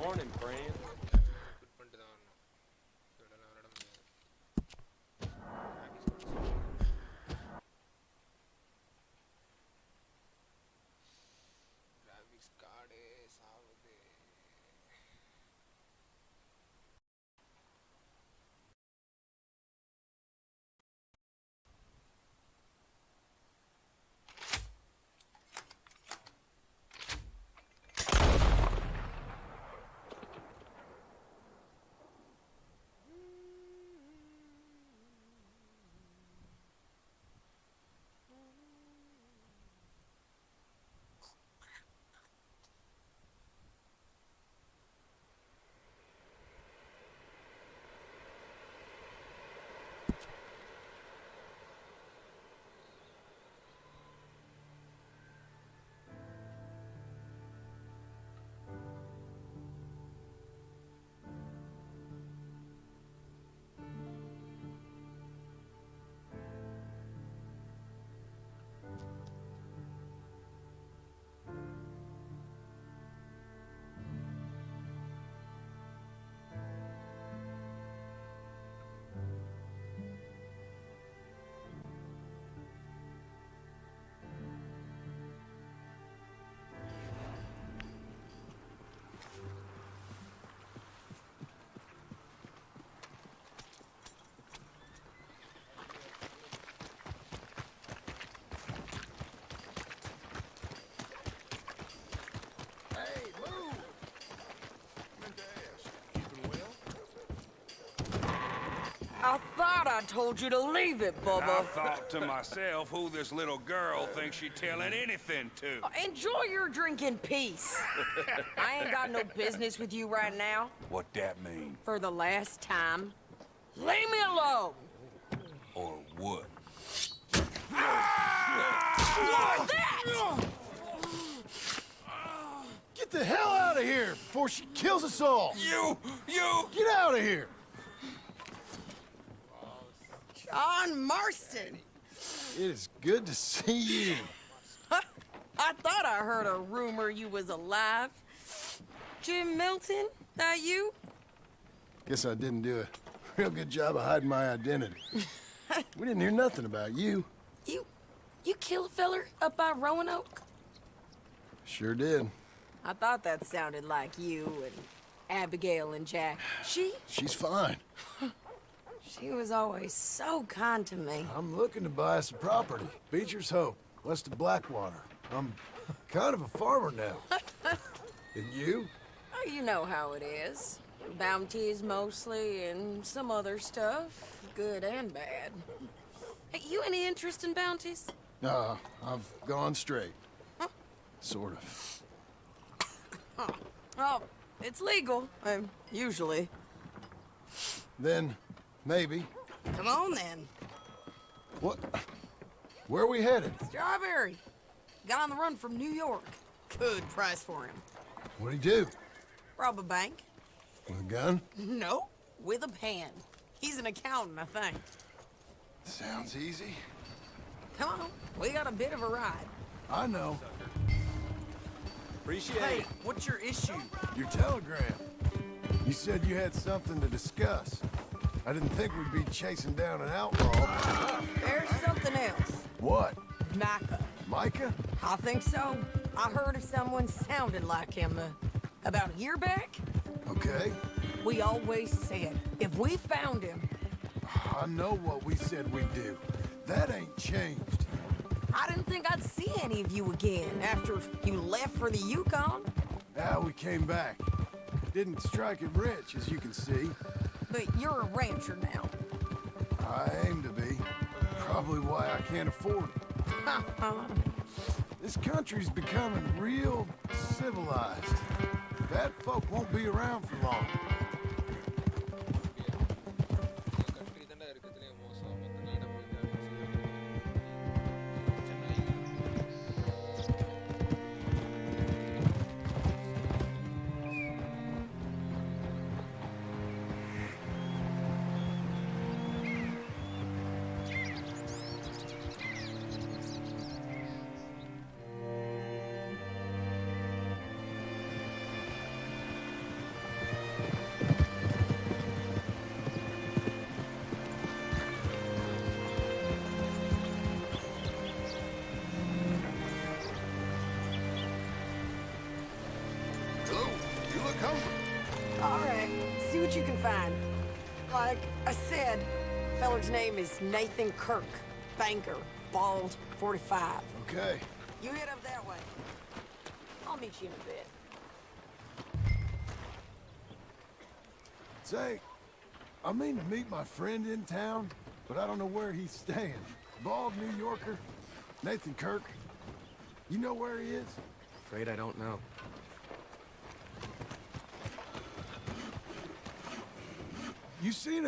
Morning, friend. I thought I told you to leave it, Bubba. I thought to myself who this little girl thinks she's telling anything to. Enjoy your drink in peace. I ain't got no business with you right now. What that mean? For the last time, leave me alone. Or what? What's that? Get the hell out of here before she kills us all! You! Get out of here! John Marston. It is good to see you. I thought I heard a rumor you was alive. Jim Milton, that you? Guess I didn't do a real good job of hiding my identity. We didn't hear nothing about you. You kill a feller up by Roanoke? Sure did. I thought that sounded like you and Abigail and Jack. She's fine. She was always so kind to me. I'm looking to buy some property. Beecher's Hope, west of Blackwater. I'm kind of a farmer now. And you? Oh, you know how it is. Bounties mostly, and some other stuff, good and bad. Hey, you any interest in bounties? I've gone straight. Huh? Sort of. Huh. Oh, it's legal, usually. Then, maybe. Come on, then. What? Where are we headed? Strawberry. Got on the run from New York. Good price for him. What'd he do? Rob a bank. With a gun? No, with a pen. He's an accountant, I think. Sounds easy. Come on, we got a bit of a ride. I know. Appreciate it. What's your issue? Your telegram. You said you had something to discuss. I didn't think we'd be chasing down an outlaw. There's something else. What? Micah. Micah? I think so. I heard of someone sounding like him. About a year back, Okay? we always said, if we found him, I know what we said we'd do. That ain't changed. I didn't think I'd see any of you again after you left for the Yukon. Now we came back. Didn't strike it rich, as you can see. But you're a rancher now. I aim to be. Probably why I can't afford it. This country's becoming real civilized. Bad folk won't be around for long. All right, see what you can find. Like I said, feller's name is Nathan Kirk. Banker, bald, 45. Okay. You head up that way. I'll meet you in a bit. Say, I mean to meet my friend in town, but I don't know where he's staying. Bald New Yorker, Nathan Kirk. You know where he is? Afraid I don't know. You seen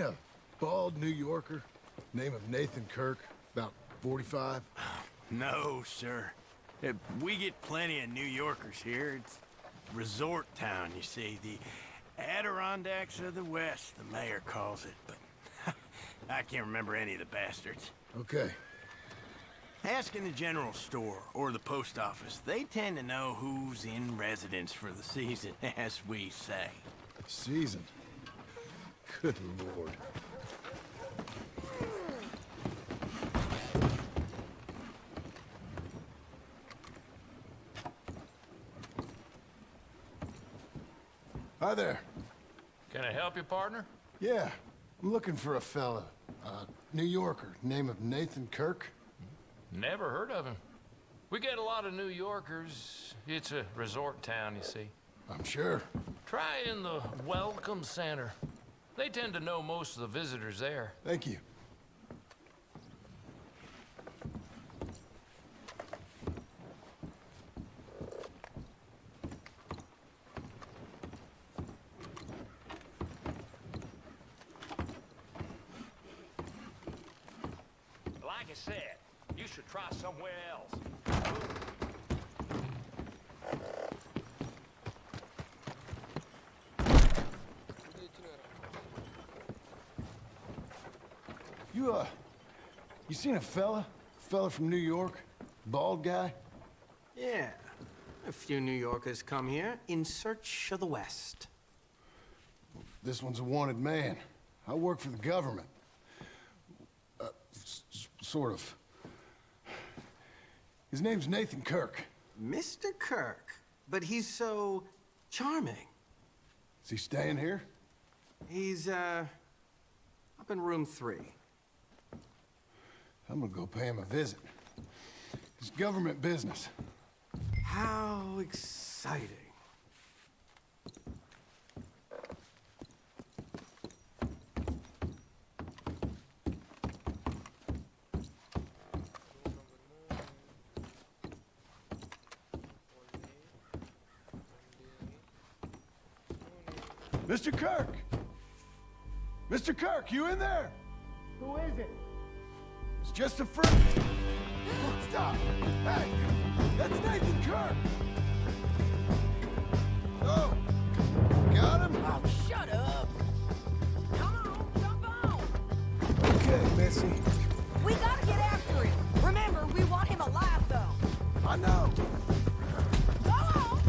a bald New Yorker, name of Nathan Kirk, about 45? No, sir. We get plenty of New Yorkers here. It's resort town, you see. The Adirondacks of the West, the mayor calls it, but I can't remember any of the bastards. Okay. Ask in the general store or the post office. They tend to know who's in residence for the season, as we say. Season. Good Lord. Hi there. Can I help you, partner? Yeah, I'm looking for a fella. New Yorker, name of Nathan Kirk. Never heard of him. We get a lot of New Yorkers. It's a resort town, you see. I'm sure. Try in the Welcome Center. They tend to know most of the visitors there. Thank you. Like I said, you should try somewhere else. You seen a fella? Fella from New York? Bald guy? Yeah. A few New Yorkers come here in search of the West. This one's a wanted man. I work for the government. Sort of. His name's Nathan Kirk. Mr. Kirk, but he's so charming. Is he staying here? He's, up in room 3. I'm gonna go pay him a visit. It's government business. How exciting. Mr. Kirk! Mr. Kirk, you in there? Who is it? It's just a friend. Stop! Hey! That's Nathan Kirk! Oh! Got him? Oh, shut up. Come on, jump on. Okay, Missy. We gotta get after him. Remember, we want him alive, though. I know. Go on.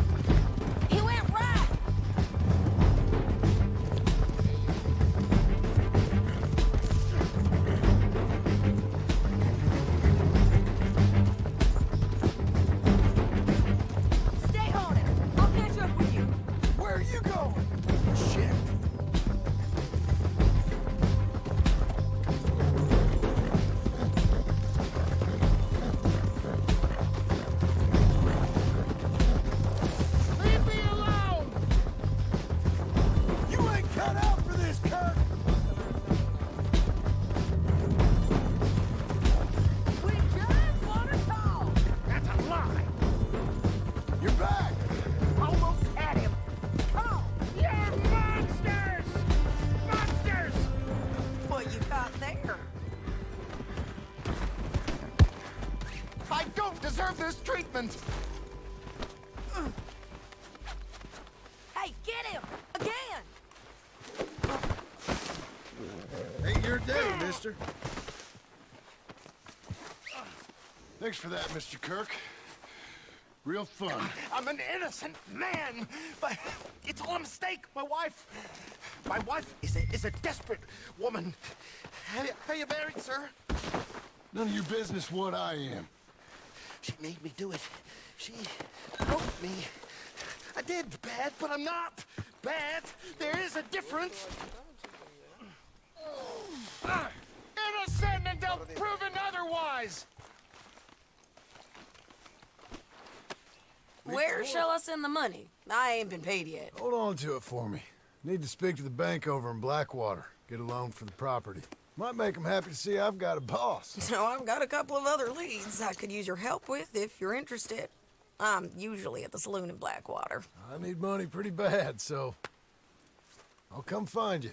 He went right. equipment. Hey, get him! Again! Ain't your day, mister. Thanks for that, Mr. Kirk. Real fun. I'm an innocent man, but it's all a mistake. My wife is a desperate woman. Are you married, sir? None of your business what I am. She made me do it. She broke me. I did bad, but I'm not bad. There is a difference. Innocent until proven otherwise. Where shall I send the money? I ain't been paid yet. Hold on to it for me. Need to speak to the bank over in Blackwater. Get a loan for the property. Might make them happy to see I've got a boss. So I've got a couple of other leads I could use your help with if you're interested. I'm usually at the saloon in Blackwater. I need money pretty bad, so I'll come find you.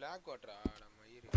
Blackwater நம்ம ஏரி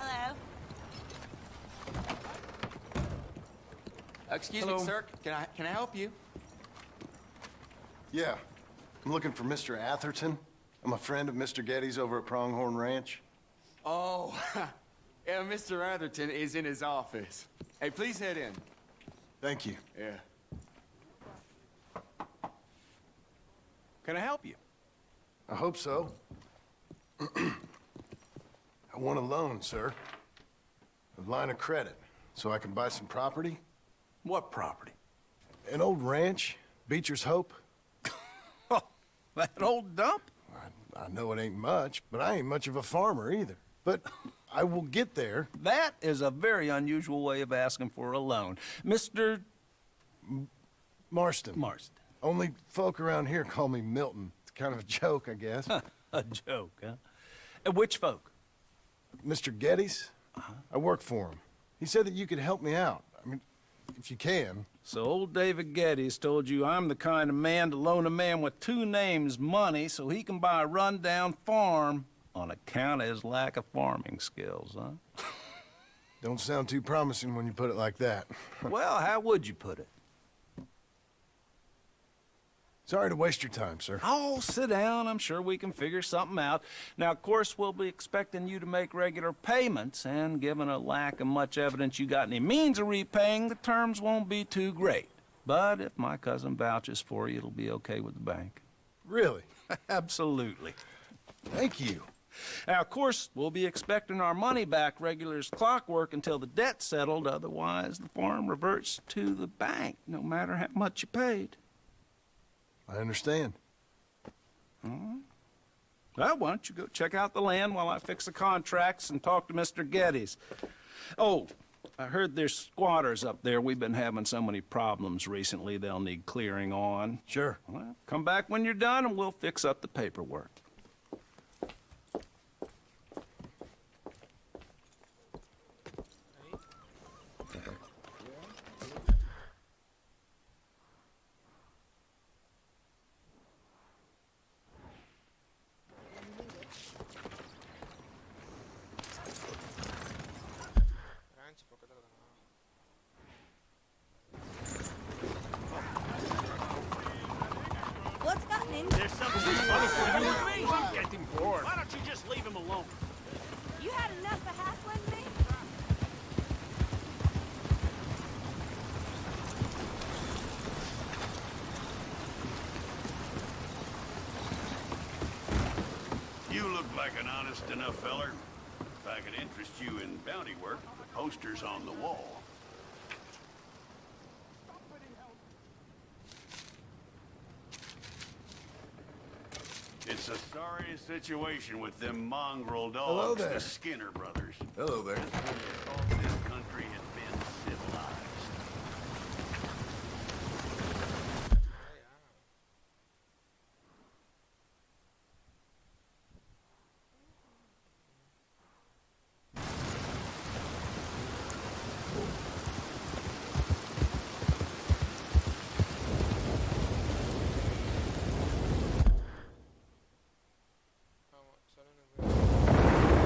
Hello. Excuse me, sir. Can I help you? Yeah. I'm looking for Mr. Atherton. I'm a friend of Mr. Getty's over at Pronghorn Ranch. Oh, yeah, Mr. Atherton is in his office. Hey, please head in. Thank you. Yeah. Can I help you? I hope so. I want a loan, sir. A line of credit, so I can buy some property. What property? An old ranch, Beecher's Hope. That old dump? I know it ain't much, but I ain't much of a farmer either. But I will get there. That is a very unusual way of asking for a loan. Mr. Marston. Marston. Only folk around here call me Milton. It's kind of a joke, I guess. A joke, huh? Which folk? Mr. Geddes? I work for him. He said that you could help me out. I mean, if you can. So old David Geddes told you I'm the kind of man to loan a man with two names money so he can buy a rundown farm on account of his lack of farming skills, huh? Don't sound too promising when you put it like that. Well, how would you put it? Sorry to waste your time, sir. Oh, sit down. I'm sure we can figure something out. Now, of course, we'll be expecting you to make regular payments, and given a lack of much evidence you got any means of repaying, the terms won't be too great. But if my cousin vouches for you, it'll be okay with the bank. Really? Absolutely. Thank you. Now, of course, we'll be expecting our money back regular as clockwork until the debt's settled. Otherwise, the farm reverts to the bank, no matter how much you paid. I understand. Well, why don't you go check out the land while I fix the contracts and talk to Mr. Geddes. Oh, I heard there's squatters up there. We've been having so many problems recently, they'll need clearing on. Sure. Well, come back when you're done and we'll fix up the paperwork. ranch பக்கத்துல தானா? What's gotten him? There's something funny for you and me. I'm getting bored. Why don't you just leave him alone? You had enough of hassling me? You look like an honest enough feller. If I could interest you in bounty work, the poster's on the wall. It's a sorry situation with them mongrel Hello dogs, there. the Skinner brothers. Hello there. This is when they thought this country had been civilized. ஆமா சொல்லுங்க.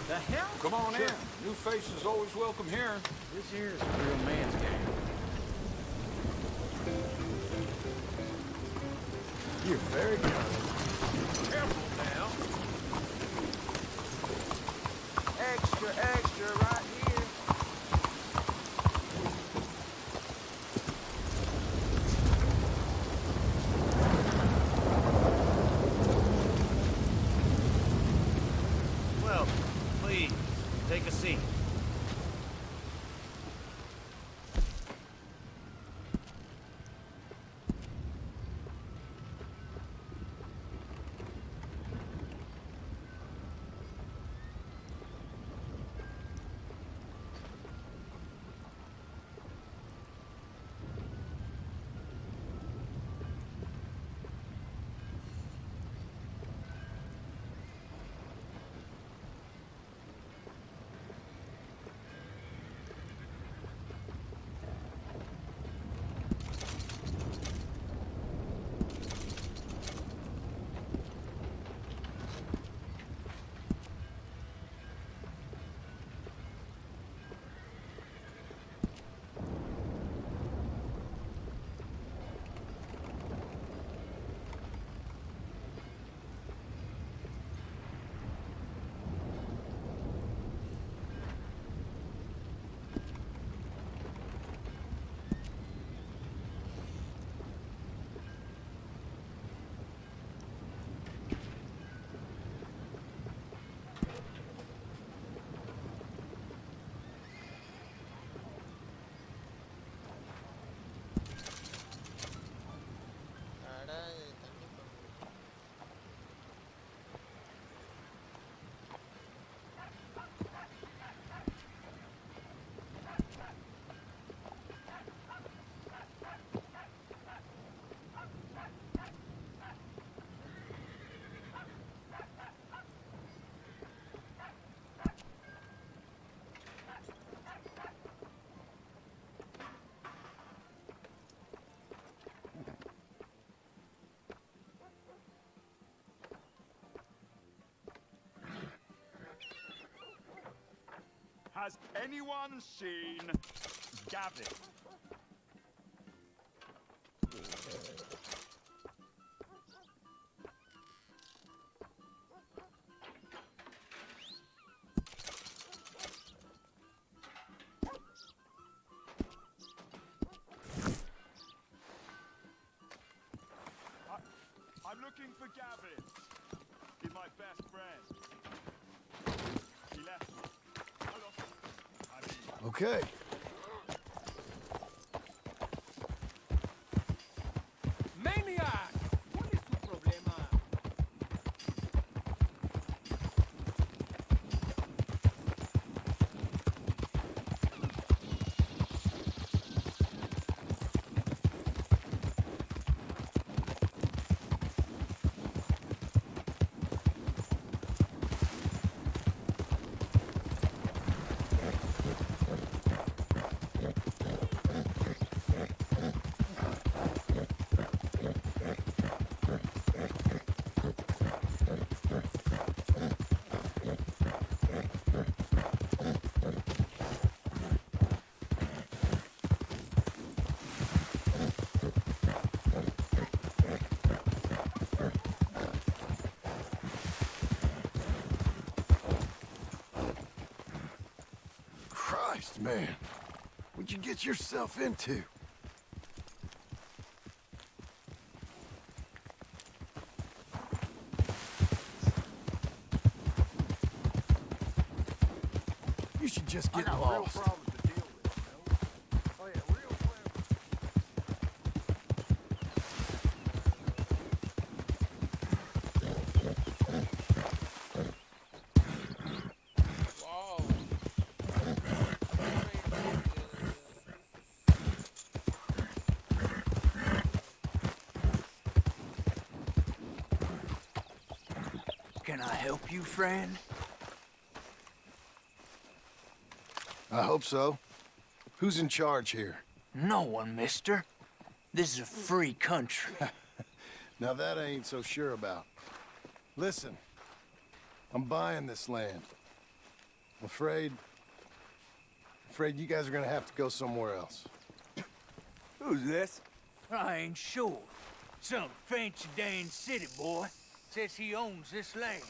The hell? Come on in. New faces always welcome here. This here is a real man's game. You're very kind. Careful now. Extra, extra, right here. Well, please, take a seat. Has anyone seen Gavin? I'm looking for Gavin. He's my best friend. He left me. I lost him. Okay. Maniac! ¿Cuál es su problema? Christ, man. What'd you get yourself into? You should just get lost. Real problems to deal with, you know? Oh, yeah, real problems. Wow. Can I help you, friend? I hope so. Who's in charge here? No one, mister. This is a free country. Now that I ain't so sure about. Listen, I'm buying this land. I'm afraid you guys are gonna have to go somewhere else. Who's this? I ain't sure. Some fancy Dan city boy says he owns this land.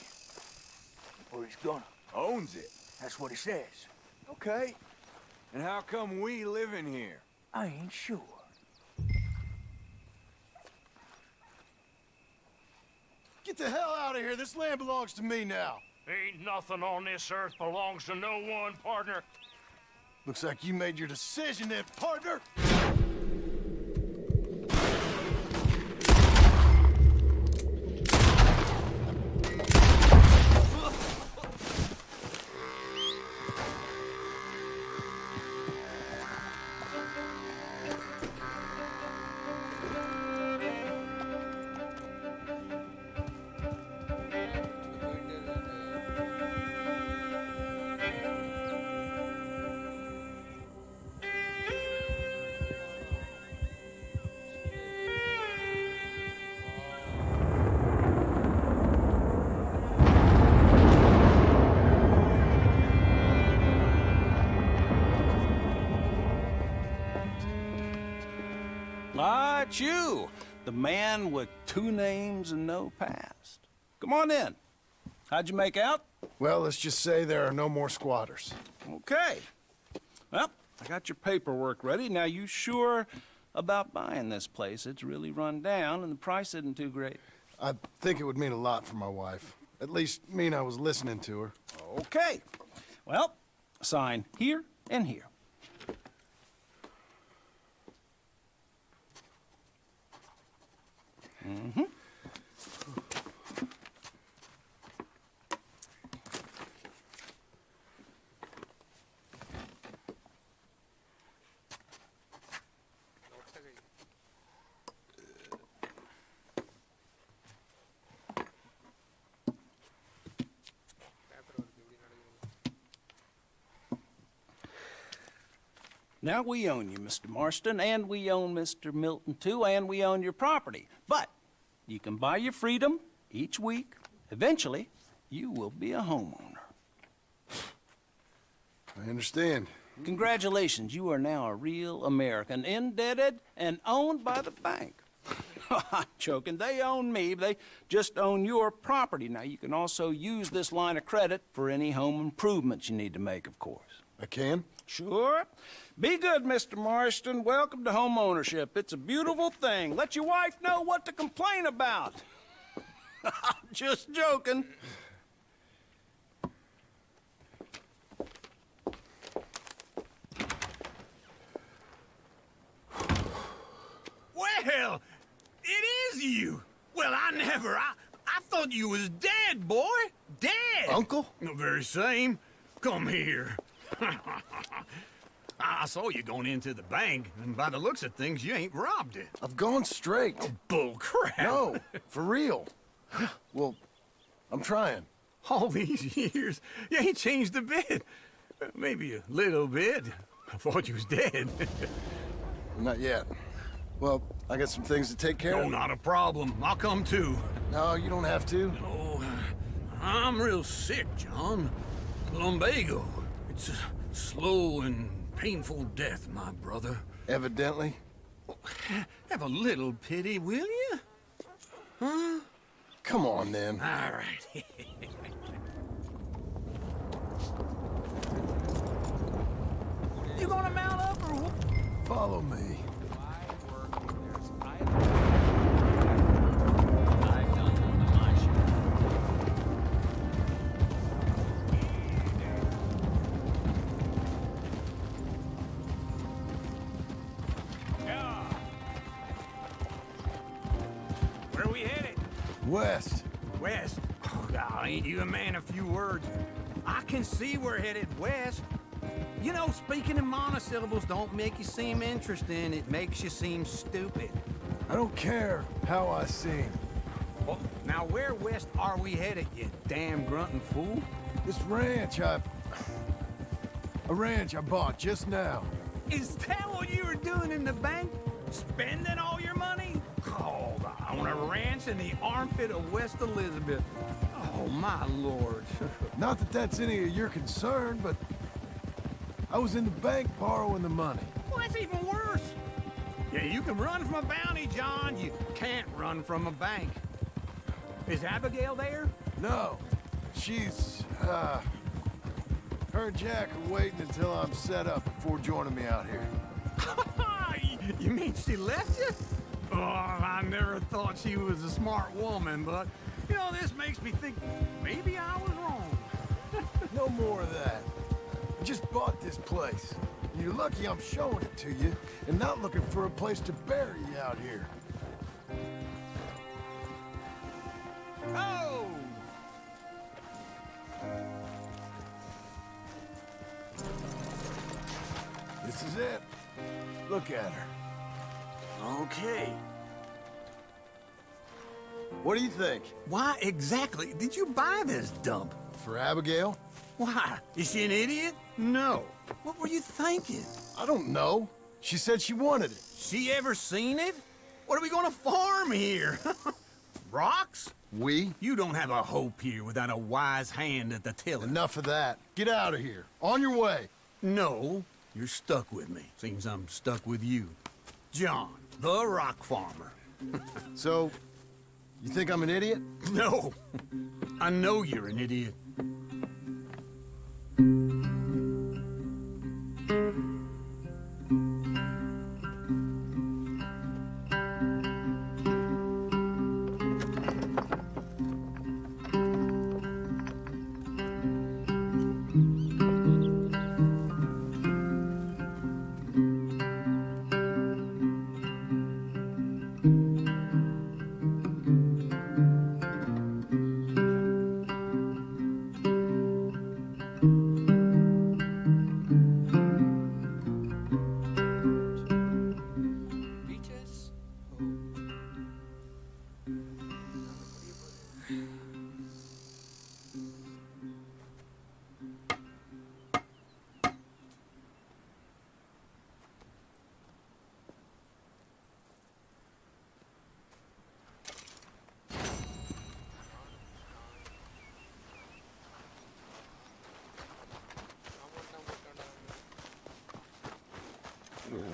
Or he's gonna. Owns it. That's what he says. Okay. And how come we live in here? I ain't sure. Get the hell out of here. This land belongs to me now. Ain't nothing on this earth belongs to no one, partner. Looks like you made your decision then, partner. Ah, it's you, the man with 2 names and no past. Come on in. How'd you make out? Well, let's just say there are no more squatters. Okay. Well, I got your paperwork ready. Now, you sure about buying this place? It's really run down, and the price isn't too great. I think it would mean a lot for my wife. At least mean I was listening to her. Okay. Well, sign here and here. Mm-hmm. Now we own you, Mr. Marston, and we own Mr. Milton, too, and we own your property. But you can buy your freedom each week. Eventually, you will be a homeowner. I understand. Congratulations, you are now a real American, indebted and owned by the bank. I'm joking, they own me, they just own your property. Now, you can also use this line of credit for any home improvements you need to make, of course. I can? Sure. Be good, Mr. Marston. Welcome to home ownership. It's a beautiful thing. Let your wife know what to complain about. Just joking. Well, it is you. Well, I thought you was dead, boy. Dead. Uncle? The very same. Come here. I saw you going into the bank, and by the looks of things, you ain't robbed it. I've gone straight. Bull crap. No, for real. Well, I'm trying. All these years, you ain't changed a bit. Maybe a little bit. I thought you was dead. Not yet. Well, I got some things to take care No, of. not a problem. I'll come too. No, you don't have to. Oh, I'm real sick, John. Lumbago. It's a slow and painful death, my brother. Evidently. Have a little pity, will you? Huh? Come on, then. All right. You gonna mount up or what? Follow me. Where are we headed? West. West? Oh, God, ain't you a man of few words? I can see we're headed west. You know, speaking in monosyllables don't make you seem interesting. It makes you seem stupid. I don't care how I seem. Well, now where west are we headed, you damn grunting fool? This ranch a ranch I bought just now. Is that what you were doing in the bank? Spending all your money? Oh, on a ranch in the armpit of West Elizabeth. Oh, my lord. Not that that's any of your concern, but I was in the bank borrowing the money. Well, that's even worse. Yeah, you can run from a bounty, John. You can't run from a bank. Is Abigail there? No, she's, her and Jack are waiting until I'm set up before joining me out here. You mean she left you? Oh, I never thought she was a smart woman, but, you know, this makes me think maybe I was wrong. No more of that. I just bought this place. You're lucky I'm showing it to you and not looking for a place to bury you out here. Oh! This is it. Look at her. Okay. What do you think? Why exactly did you buy this dump? For Abigail? Why? Is she an idiot? No. What were you thinking? I don't know. She said she wanted it. She ever seen it? What are we gonna farm here? Rocks? We? You don't have a hope here without a wise hand at the tiller. Enough of that. Get out of here. On your way. No, you're stuck with me. Seems I'm stuck with you. John, the rock farmer. So, you think I'm an idiot? No. I know you're an idiot. Uncle.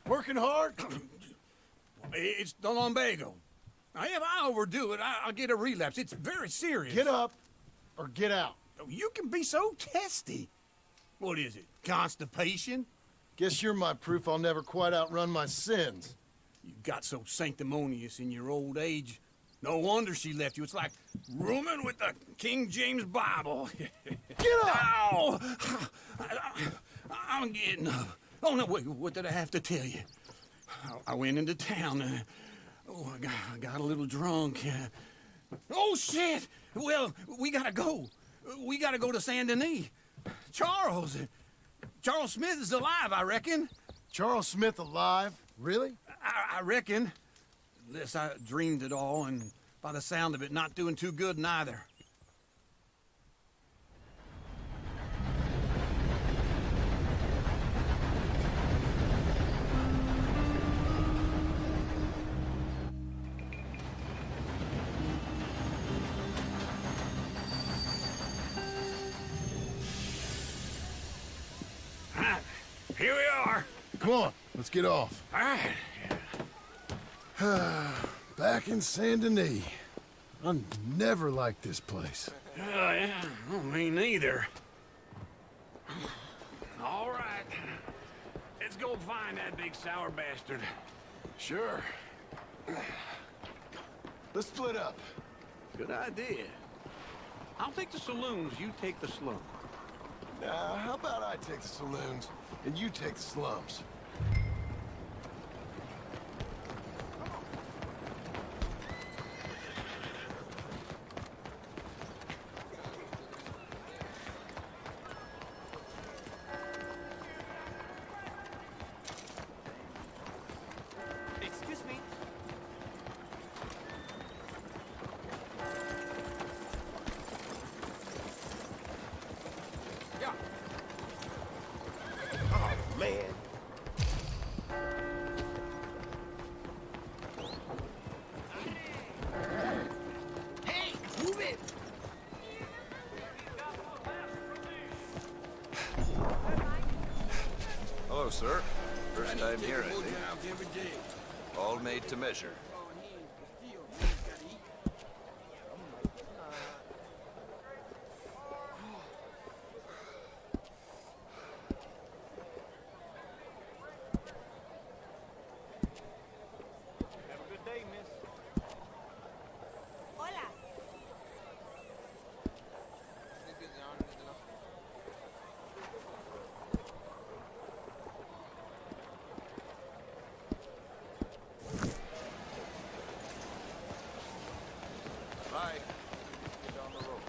Working hard? It's the lumbago. Now, if I overdo it, I'll get a relapse. It's very serious. Get up or get out. You can be so testy. What is it, constipation? Guess you're my proof I'll never quite outrun my sins. You got so sanctimonious in your old age. No wonder she left you. It's like rooming with the King James Bible. Get up! Ow! I'm getting up. Oh, no, wait, what did I have to tell you? I went into town. I got a little drunk. Oh, shit! Well, we gotta go. We gotta go to Saint Denis. Charles Smith is alive, I reckon. Charles Smith alive? Really? I reckon. Unless I dreamed it all, and by the sound of it, not doing too good neither. Here we are. Come on, let's get off. All right. Back in Saint Denis. I never liked this place. Oh, yeah. Oh, me neither. All right. Let's go find that big sour bastard. Sure. Let's split up. Good idea. I'll take the saloons, you take the slums. How about I take the saloons and you take the slums? Excuse me. Yeah. Oh, man. Hey, move it! Hello, sir. First time here, I think. All made to measure. Have a good day, miss. Hola. Bye. Get down the road.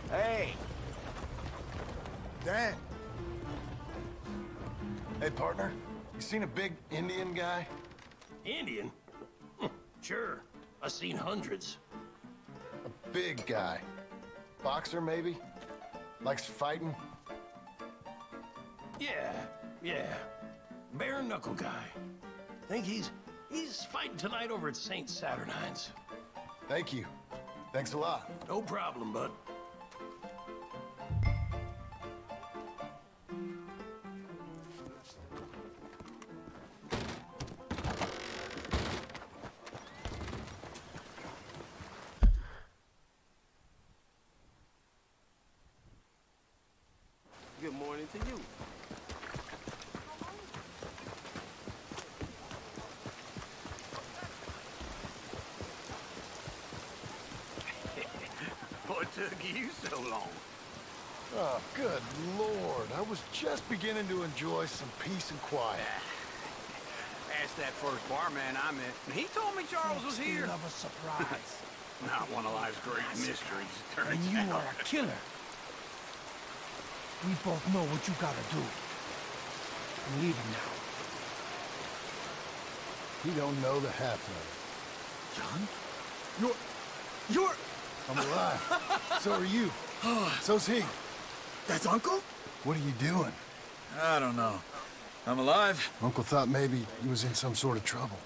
Hey! Dan! Hey, partner. You seen a big Indian guy? Indian? Sure. I've seen hundreds. A big guy. Boxer, maybe? Likes fighting? Yeah. Bare knuckle guy. Think he's fighting tonight over at St. Saturnine's. Thank you. Thanks a lot. No problem, bud. Good morning to you. What took you so long? Oh, good Lord. I was just beginning to enjoy some peace and quiet. As asked that first barman I met, and he told me Charles was here. Of a surprise. Not one of life's great mysteries, And turns you out. are a killer. We both know what you gotta do. I'm leaving now. You don't know the half of John? You're... it. I'm alive. So are you. So's he. That's Uncle? What are you doing? I don't know. I'm alive. Uncle thought maybe he was in some sort of trouble.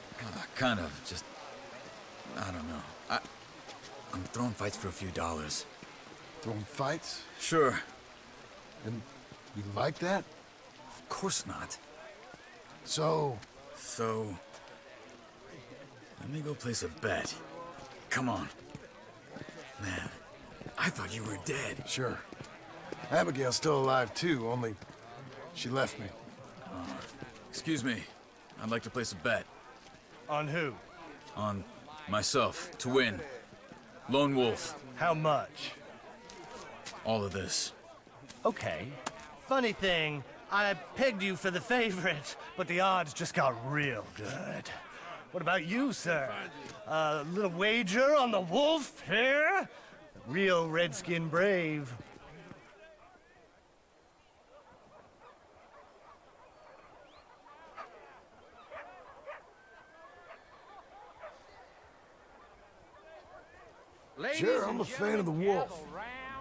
Kind of. Just... I don't know. I'm throwing fights for a few dollars. Throwing fights? Sure. And you like that? Of course not. So... So... Let me go place a bet. Come on. Man, I thought you were dead. Sure. Abigail's still alive too, only she left me. Excuse me. I'd like to place a bet. On who? On myself, to win. Lone Wolf. How much? All of this. Okay. Funny thing, I pegged you for the favorite, but the odds just got real good. What about you, sir? A little wager on the wolf here? Real redskin brave. Sure, I'm a fan of the wolf.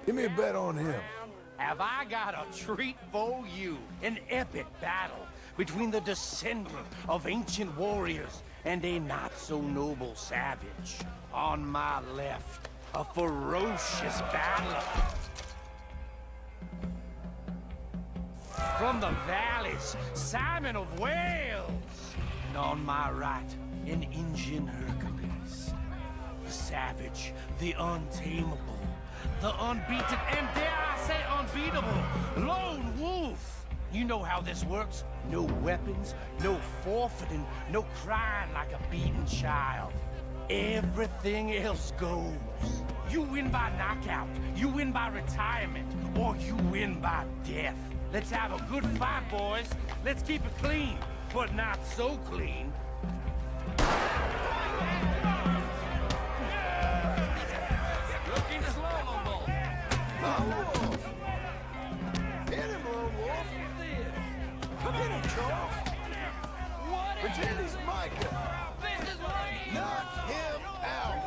Give me a bet on him. Have I got a treat for you? An epic battle between the descendant of ancient warriors and a not-so-noble savage. On my left, a ferocious battler from the valleys, Simon of Wales. And on my right, an Indian Hercules. The savage, the untamable, the unbeaten, and dare I say unbeatable, Lone Wolf. You know how this works. No weapons, no forfeiting, no crying like a beaten child. Everything else goes. You win by knockout, you win by retirement, or you win by death. Let's have a good fight, boys. Let's keep it clean, but not so clean. Looking slow, Lone Wolf. Lone Wolf! Hit him, Lone Wolf! Come hit him, Charles! Pretend he's Micah! This is way. Knock him out!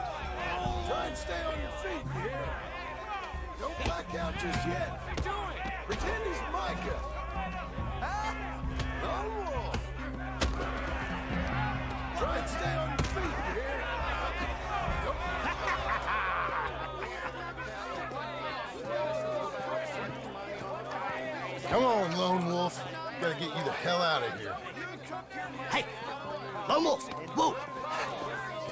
Try and stay on your feet, you hear? Don't black out just yet. Pretend he's Micah! Lone Wolf! Try and stay on your feet, you hear? Come on, Lone Wolf. Gotta get you the hell out of here. Hey! Lone Wolf! Whoa!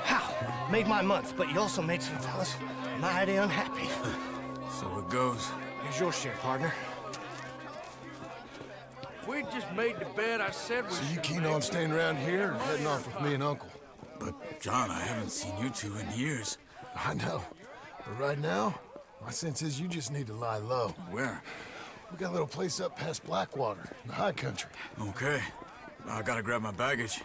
How? Made my month, but you also made some fellas mighty unhappy. So it goes. Here's your share, partner. We just made the bet I said we So you should keen make. on staying around here or heading off with me and Uncle? But, John, I haven't seen you two in years. I know. But right now, my sense is you just need to lie low. Where? We got a little place up past Blackwater, in the high country. Okay. I gotta grab my baggage.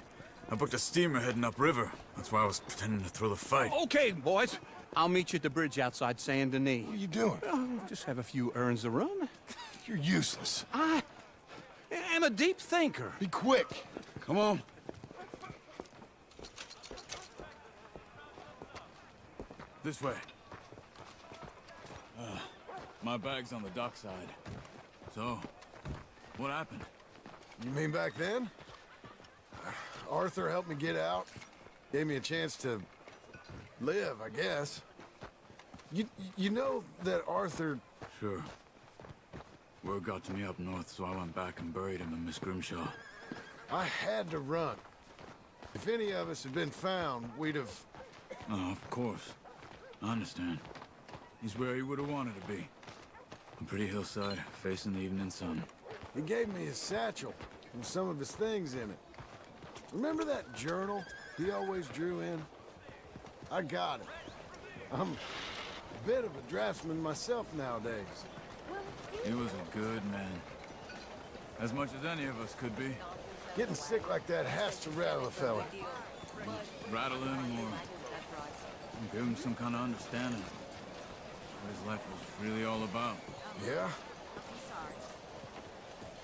I booked a steamer heading upriver. That's why I was pretending to throw the fight. Okay, boys. I'll meet you at the bridge outside Saint Denis. What are you doing? Oh, just have a few errands to run. You're useless. I am a deep thinker. Be quick. Come on. This way. My bag's on the dockside. So, what happened? You mean back then? Arthur helped me get out. Gave me a chance to live, I guess. You know that Arthur... Sure. Word got to me up north, so I went back and buried him in Miss Grimshaw. I had to run. If any of us had been found, we'd have... Oh, of course. I understand. He's where he would have wanted to be. A pretty hillside, facing the evening sun. He gave me his satchel and some of his things in it. Remember that journal he always drew in? I got it. I'm a bit of a draftsman myself nowadays. He was a good man. As much as any of us could be. Getting sick like that has to rattle a fella. Rattle him or give him some kind of understanding of what his life was really all about. Yeah?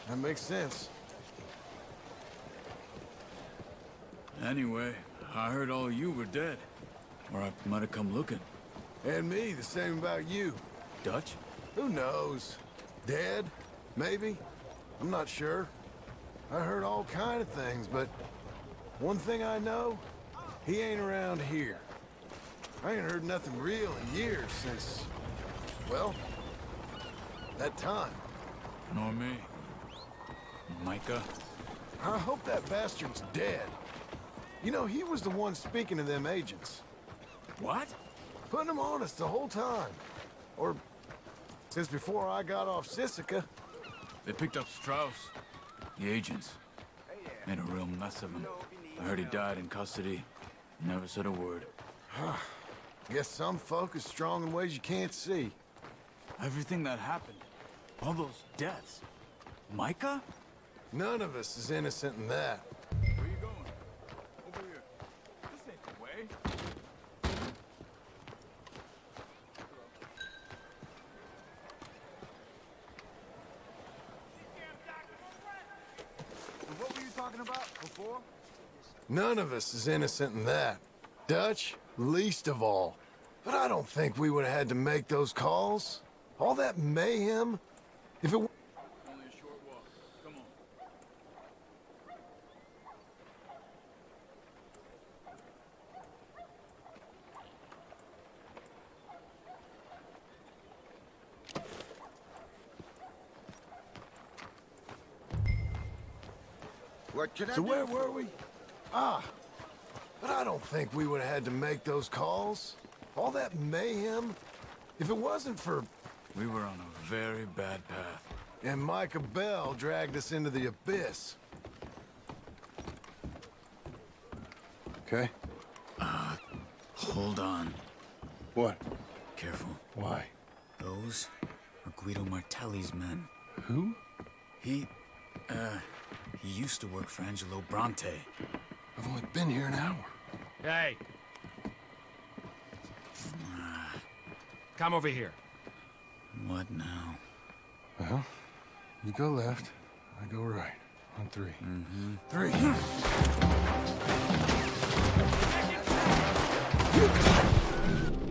That makes sense. Anyway, I heard all of you were dead. Or I might have come looking. And me, the same about you. Dutch? Who knows? Dead? Maybe? I'm not sure. I heard all kind of things, but one thing I know, he ain't around here. I ain't heard nothing real in years since, well, that time. Nor me. Micah? I hope that bastard's dead. You know, he was the one speaking to them agents. What? Putting them on us the whole time. Or since before I got off Sisika. They picked up Strauss. The agents. Made a real mess of him. I heard he died in custody. Never said a word. Guess some folk is strong in ways you can't see. Everything that happened. All those deaths. Micah? None of us is innocent in that. Where you going? Over here. This ain't the way. What were you talking about before? None of us is innocent in that. Dutch, least of all. But I don't think we would have had to make those calls. All that mayhem. If it Only a short walk. Come on. What can So where were we? Ah. But I don't think we would have had to make those calls. All that mayhem. If it wasn't for... We were on a very bad path. And Micah Bell dragged us into the abyss. Okay? Hold on. What? Careful. Why? Those are Guido Martelli's men. Who? He used to work for Angelo Bronte. I've only been here an hour. Hey. Come over here. What now? Well, you go left, I go right. On three. Mm-hmm. 3.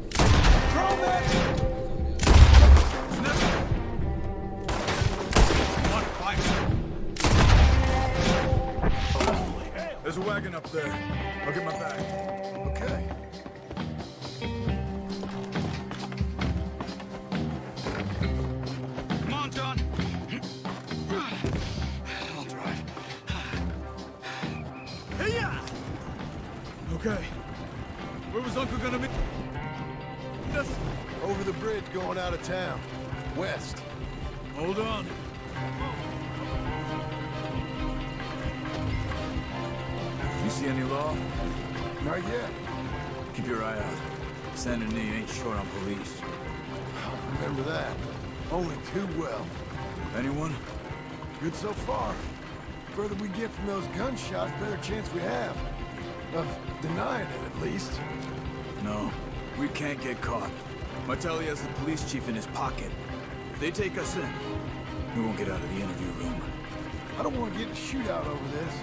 Throw that! There's a wagon up there. I'll get my bag. Okay. Come on, John. I'll drive. Hey-ya! Okay. Where was Uncle gonna be? Over the bridge going out of town. West. Hold on. You see any law? Not yet. Keep your eye out. Saint Denis ain't short on police. I'll remember that. Only too well. Anyone? Good so far. Further we get from those gunshots, better chance we have. Of denying it, at least. No, we can't get caught. Martelli has the police chief in his pocket. If they take us in, we won't get out of the interview room. I don't want to get in a shootout over this.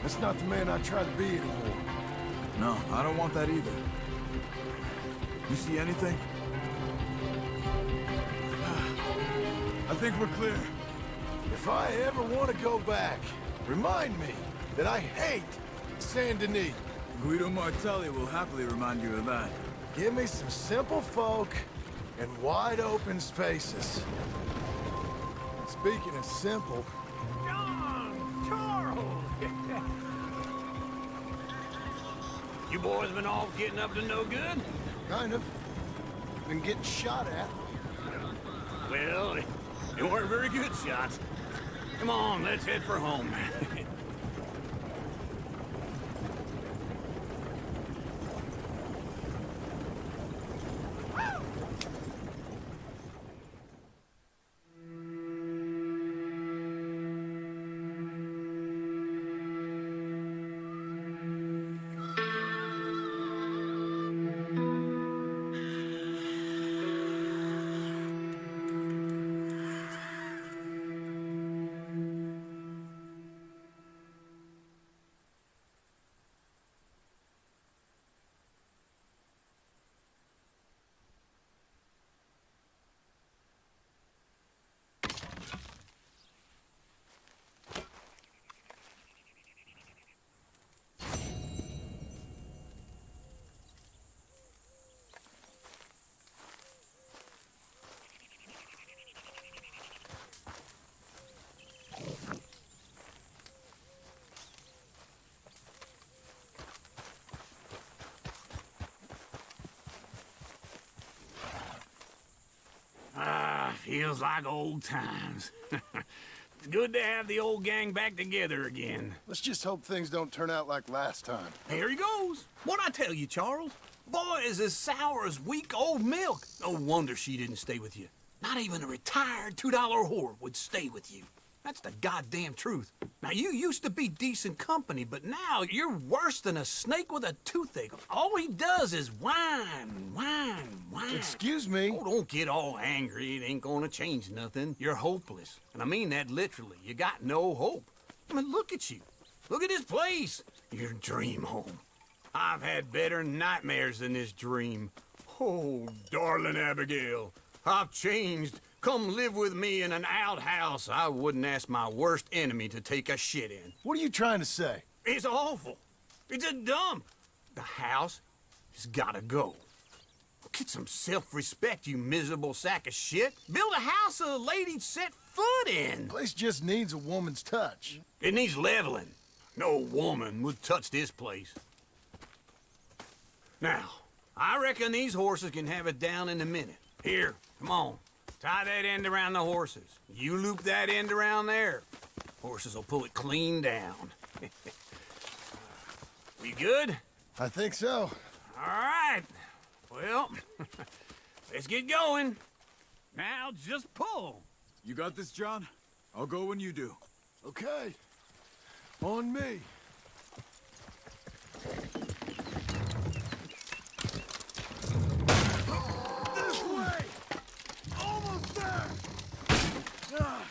That's not the man I try to be anymore. No, I don't want that either. You see anything? I think we're clear. If I ever want to go back, remind me that I hate Saint Denis. Guido Martelli will happily remind you of that. Give me some simple folk and wide open spaces. Speaking of simple... John! Charles! You boys been off getting up to no good? Kind of. Been getting shot at. Well, they weren't very good shots. Come on, let's head for home. Feels like old times. It's good to have the old gang back together again. Let's just hope things don't turn out like last time. Here he goes. What'd I tell you, Charles? Boy is as sour as week-old milk. No wonder she didn't stay with you. Not even a retired $2 whore would stay with you. That's the goddamn truth. Now, you used to be decent company, but now you're worse than a snake with a toothache. All he does is whine. Excuse me? Oh, don't get all angry. It ain't gonna change nothing. You're hopeless. And I mean that literally. You got no hope. I mean, look at you. Look at this place. Your dream home. I've had better nightmares than this dream. Oh, darling Abigail, I've changed. Come live with me in an outhouse I wouldn't ask my worst enemy to take a shit in. What are you trying to say? It's awful. It's a dump. The house has gotta go. Get some self-respect, you miserable sack of shit. Build a house a lady'd set foot in. Place just needs a woman's touch. It needs leveling. No woman would touch this place. Now, I reckon these horses can have it down in a minute. Here, come on. Tie that end around the horses. You loop that end around there. Horses will pull it clean down. We good? I think so. All right. Well, let's get going. Now, just pull. You got this, John? I'll go when you do. Okay. On me. This way! Almost there! Ah.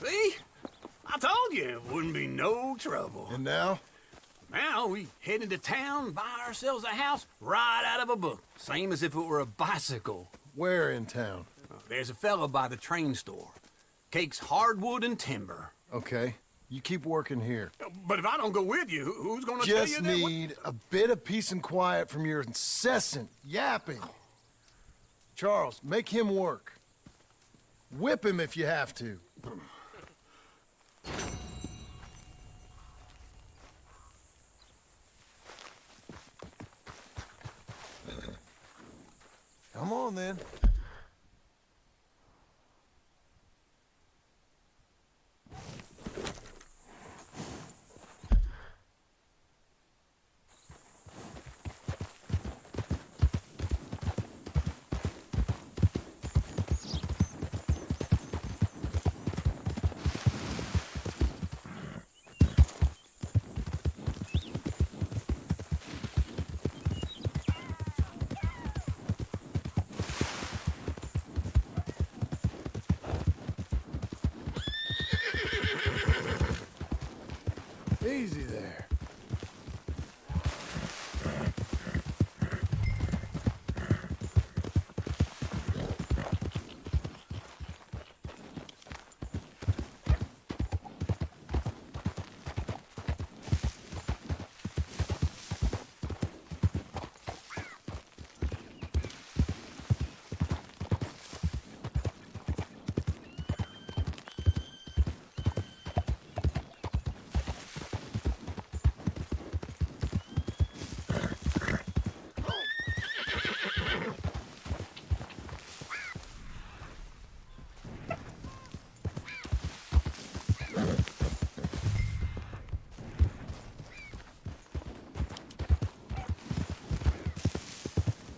See? I told you it wouldn't be no trouble. And now? Now we head into town, buy ourselves a house right out of a book. Same as if it were a bicycle. Where in town? There's a fella by the train store. Cakes hardwood and timber. Okay. You keep working here. But if I don't go with you, who's gonna tell you Just that? need a bit of peace and quiet from your incessant yapping. Charles, make him work. Whip him if you have to. Come on, then. Easy there.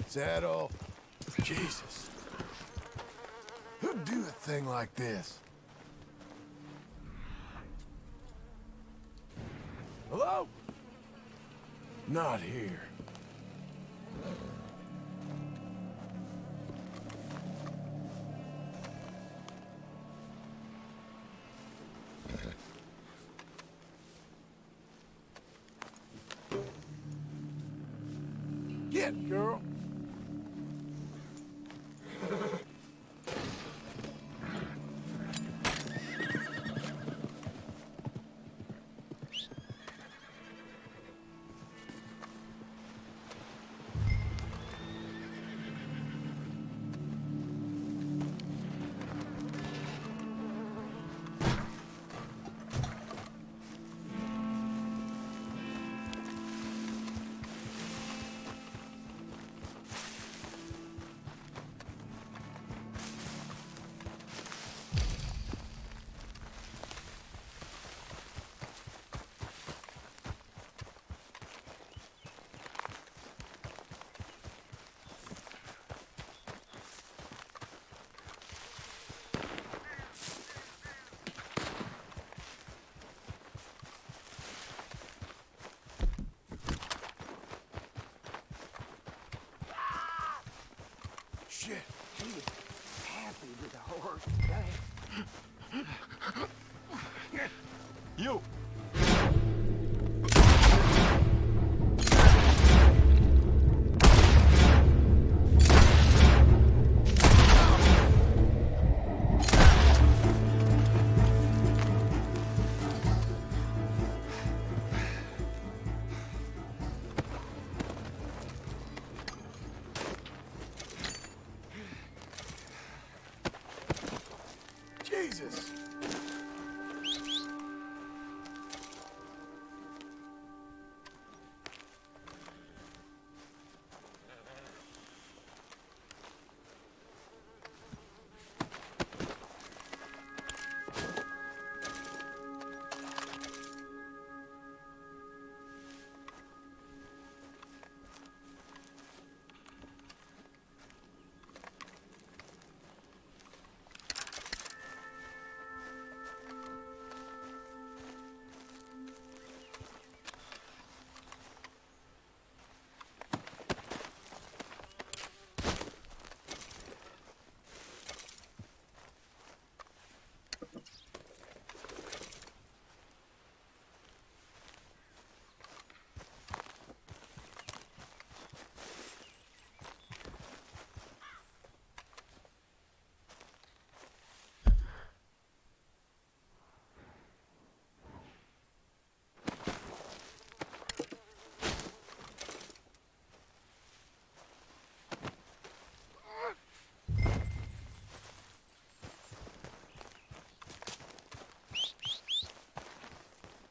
Is that all? Jesus. Who'd do a thing like this? Hello? Not here. Get, girl. Dog. You! Jesus!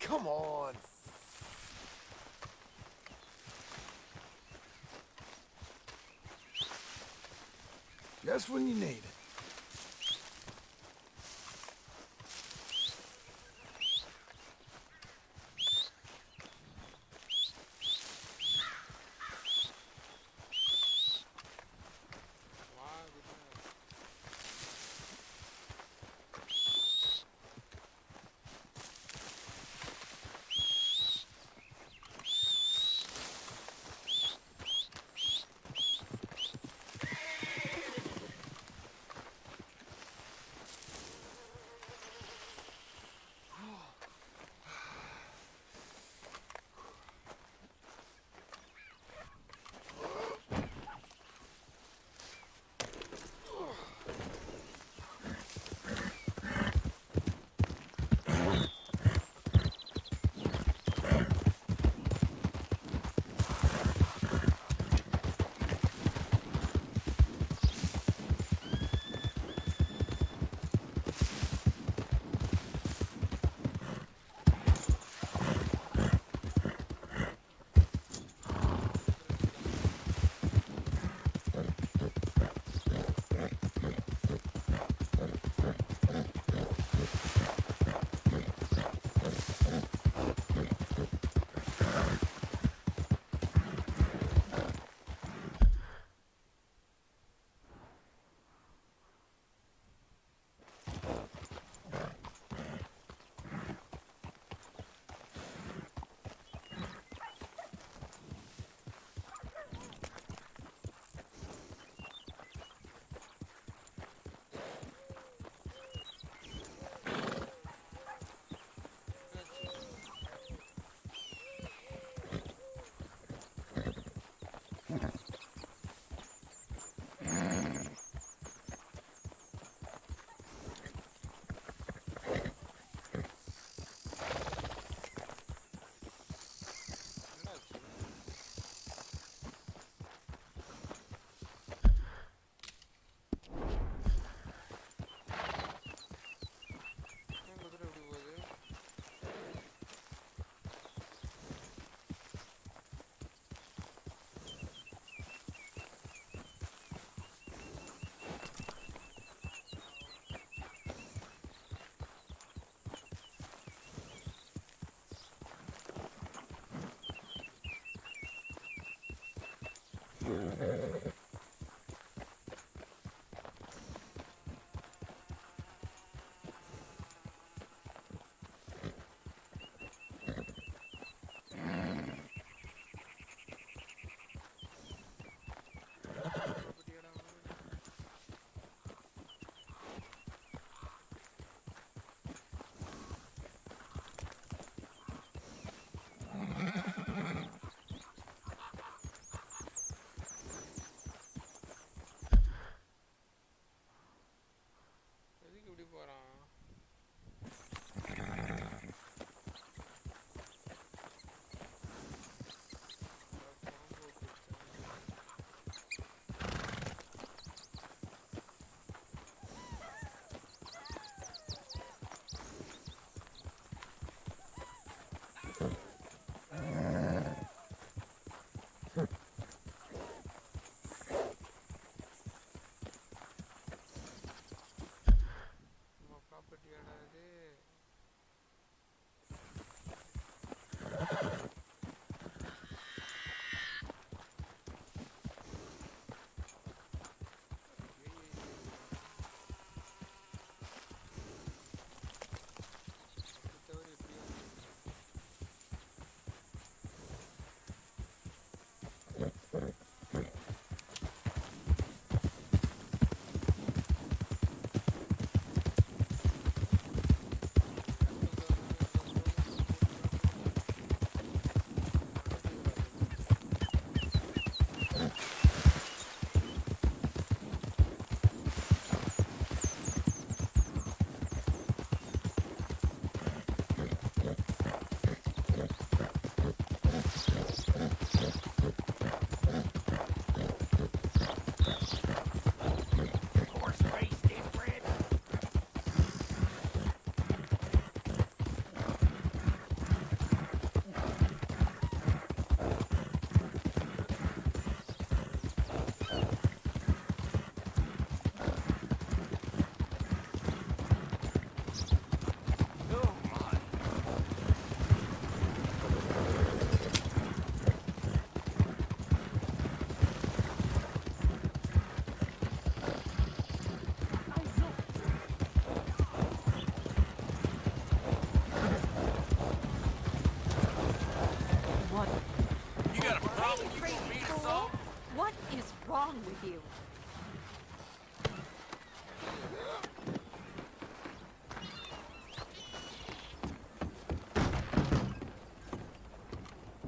Come on. Just when you need it.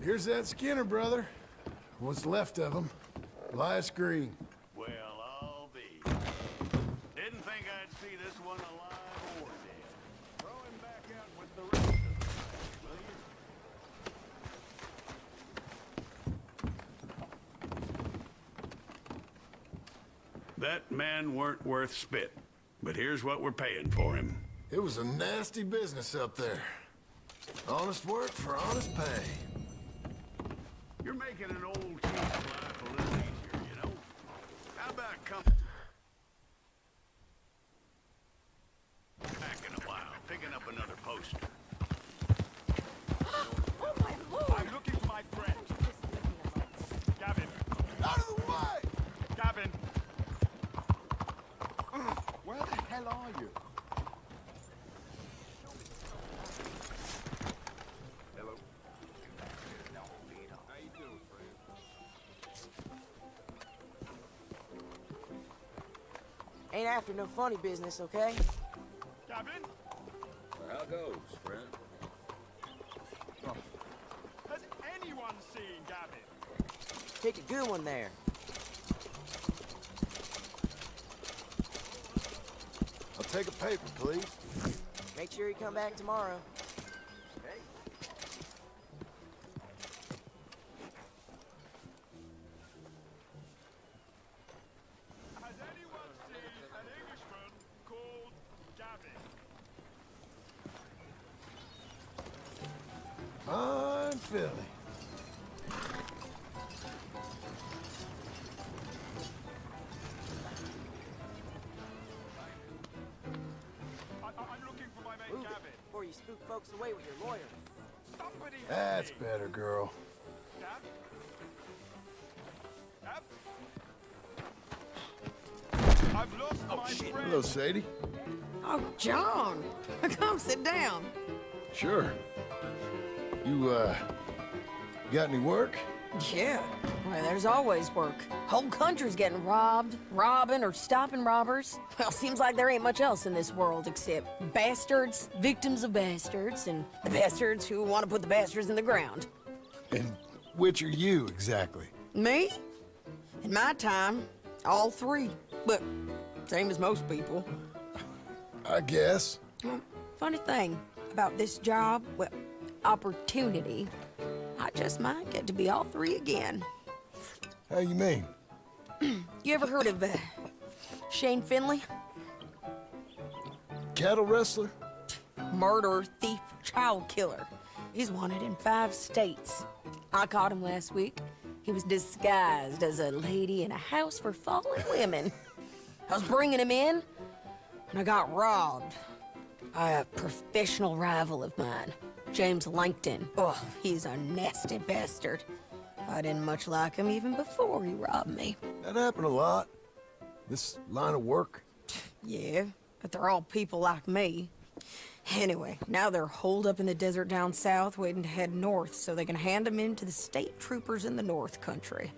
Here's that Skinner, brother. What's left of him. Last green. Well, I'll be. Didn't think I'd see this one alive or dead. Throw him back out with the rest of them, will you? That man weren't worth spit, but here's what we're paying for him. It was a nasty business up there. Honest work for honest pay. You're making an old chief's life a little easier, you know? How about back in a while, picking up another poster? Oh, my lord! I'm looking for my friend. Gavin. Out of the way! Gavin. Where the hell are you? Hello. How you doing, friend? Ain't after no funny business, okay? Gavin? How goes, friend? Has anyone seen Gavin? Take a good one there. I'll take a paper, please. Make sure you come back tomorrow. Has anyone seen an Englishman called Gavin? Fine Philly. I'm looking for my mate Move it Gavin. before you spook folks away with your lawyer. Somebody help That's me. better, girl. Gav? Gav? I've lost my friend. Hello, Sadie. Oh, John. Come sit down. Sure. You, got any work? Yeah. Well, there's always work. Whole country's getting robbed, robbing, or stopping robbers. Well, seems like there ain't much else in this world except bastards, victims of bastards, and the bastards who want to put the bastards in the ground. And which are you, exactly? Me? In my time, all three. But same as most people. I guess. Funny thing about this job, well, opportunity, I just might get to be all three again. How you mean? You ever heard of Shane Finley? Cattle wrestler? Murderer, thief, child killer. He's wanted in 5 states. I caught him last week. He was disguised as a lady in a house for fallen women. I was bringing him in, and I got robbed by a professional rival of mine, James Langton. Oh, he's a nasty bastard. I didn't much like him even before he robbed me. That happened a lot. This line of work. Yeah, but they're all people like me. Anyway, now they're holed up in the desert down south, waiting to head north so they can hand them in to the state troopers in the north country.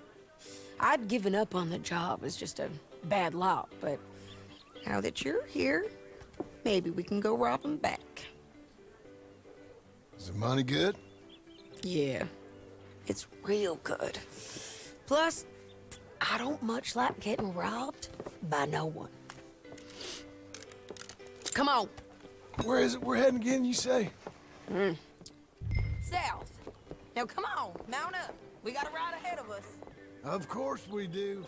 I'd given up on the job as just a bad lot, but now that you're here, maybe we can go rob them back. Is the money good? Yeah, it's real good. Plus, I don't much like getting robbed by no one. Come on. Where is it we're heading again, you say? South. Now come on, mount up. We got a ride ahead of us. Of course we do.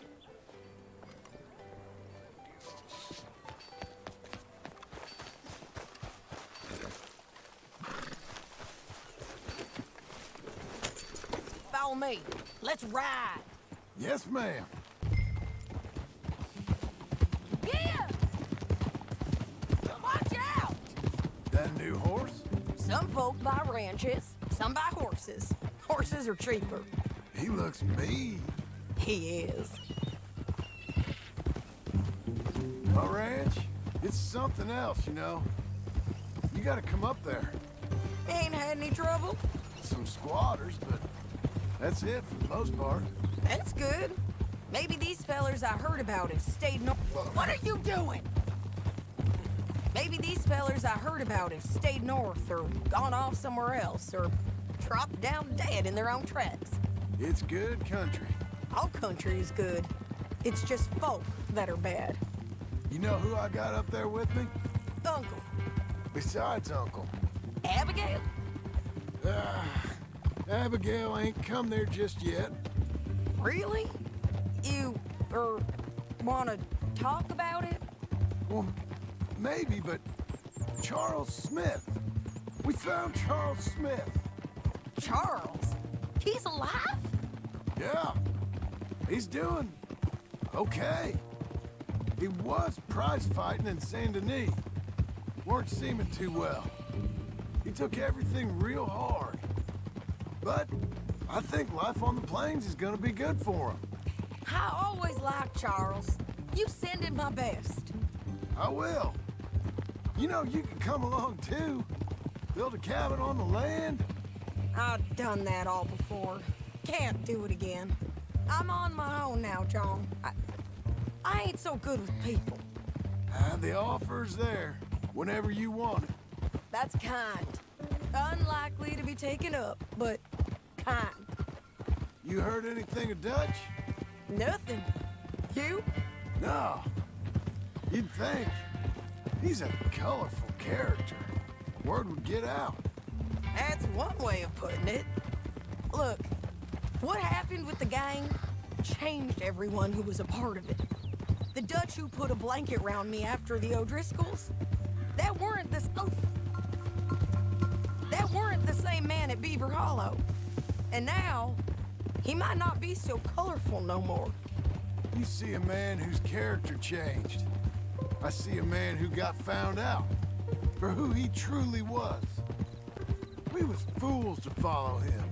Follow me. Let's ride. Yes, ma'am. Yeah! Watch out! That new horse? Some folk buy ranches, some buy horses. Horses are cheaper. He looks mean. He is. My ranch? It's something else, you know. You gotta come up there. Ain't had any trouble? Some squatters, but that's it for the most part. That's good. Maybe these fellers I heard about have stayed north. What are you doing? Maybe these fellers I heard about have stayed north or gone off somewhere else or dropped down dead in their own tracks. It's good country. All country is good. It's just folk that are bad. You know who I got up there with me? Uncle. Besides Uncle. Abigail? Abigail ain't come there just yet. Really? You, wanna talk about it? Well, maybe, but Charles Smith. We found Charles Smith. Charles? He's alive? Yeah. He's doing okay. He was prize fighting in Saint Denis. Weren't seeming too well. He took everything real hard. But I think life on the plains is gonna be good for him. I always liked Charles. You send him my best. I will. You know, you can come along too. Build a cabin on the land. I've done that all before. Can't do it again. I'm on my own now, John. I ain't so good with people. The offer's there whenever you want it. That's kind. Unlikely to be taken up, but kind. You heard anything of Dutch? Nothing. You? No. You'd think. He's a colorful character. Word would get out. That's one way of putting it. Look, what happened with the gang changed everyone who was a part of it. The Dutch who put a blanket around me after the O'Driscolls, that weren't the same man at Beaver Hollow. And now, he might not be so colorful no more. You see a man whose character changed. I see a man who got found out for who he truly was. We was fools to follow him.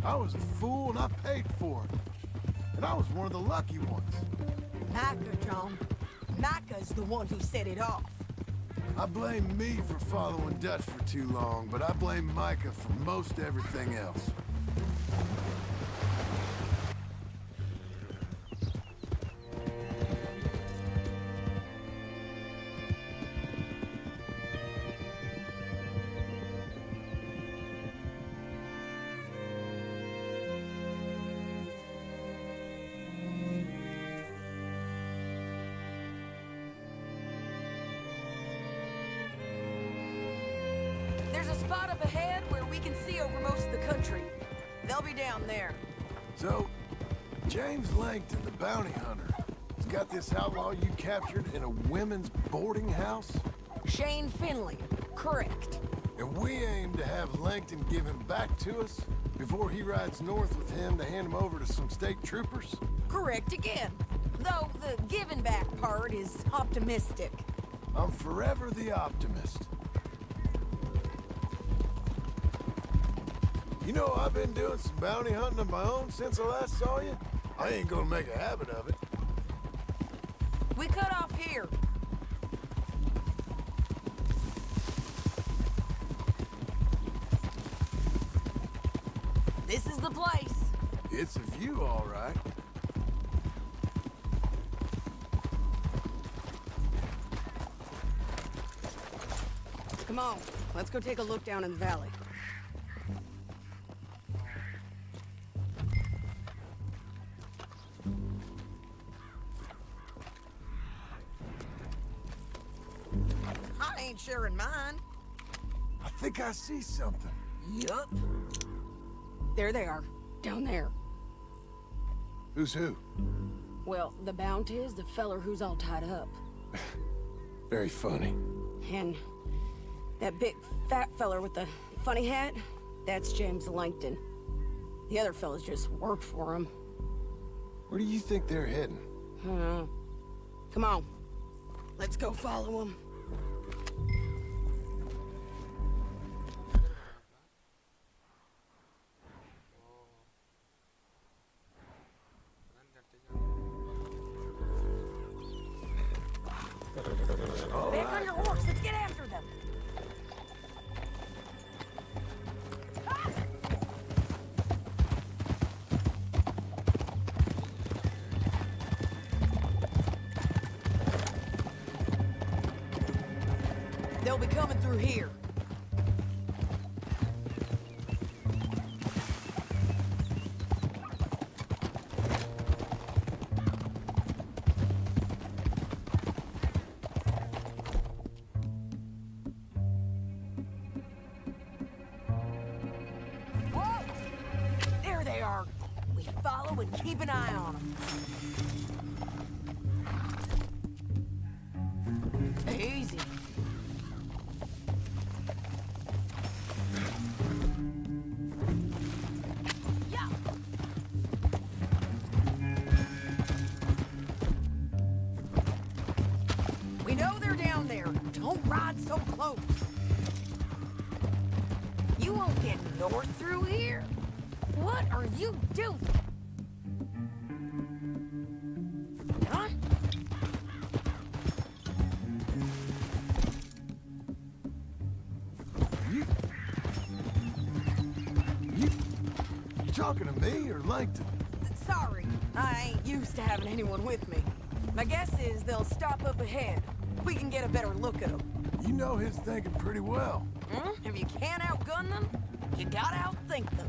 I was a fool and I paid for it. And I was one of the lucky ones. Micah, John. Micah's the one who set it off. I blame me for following Dutch for too long, but I blame Micah for most everything else. There's a spot up ahead where we can see over most of the country. They'll be down there. So, James Langton, the bounty hunter, has got this outlaw you captured in a women's boarding house? Shane Finley, correct. And we aim to have Langton give him back to us before he rides north with him to hand him over to some state troopers? Correct again. Though the giving back part is optimistic. I'm forever the optimist. You know, I've been doing some bounty hunting of my own since I last saw you. I ain't gonna make a habit of it. We cut off here. This is the place. It's a view, all right. Come on, let's go take a look down in the valley. I ain't sharing mine. I think I see something. Yup. There they are, down there. Who's who? Well, the Bounty is the feller who's all tied up. Very funny. And that big fat feller with the funny hat, that's James Langton. The other fellas just work for him. Where do you think they're heading? Come on. Let's go follow them. Back on your horse, let's get after them. They'll be coming through here. slow, but keep an eye on them. Easy. Yeah. We know they're down there. Don't ride so close. You won't get north through here. What are you doing? Huh? You talking to me or Langton? Sorry, I ain't used to having anyone with me. My guess is they'll stop up ahead. We can get a better look at them. You know his thinking pretty well. If you can't outgun them, you gotta outthink them.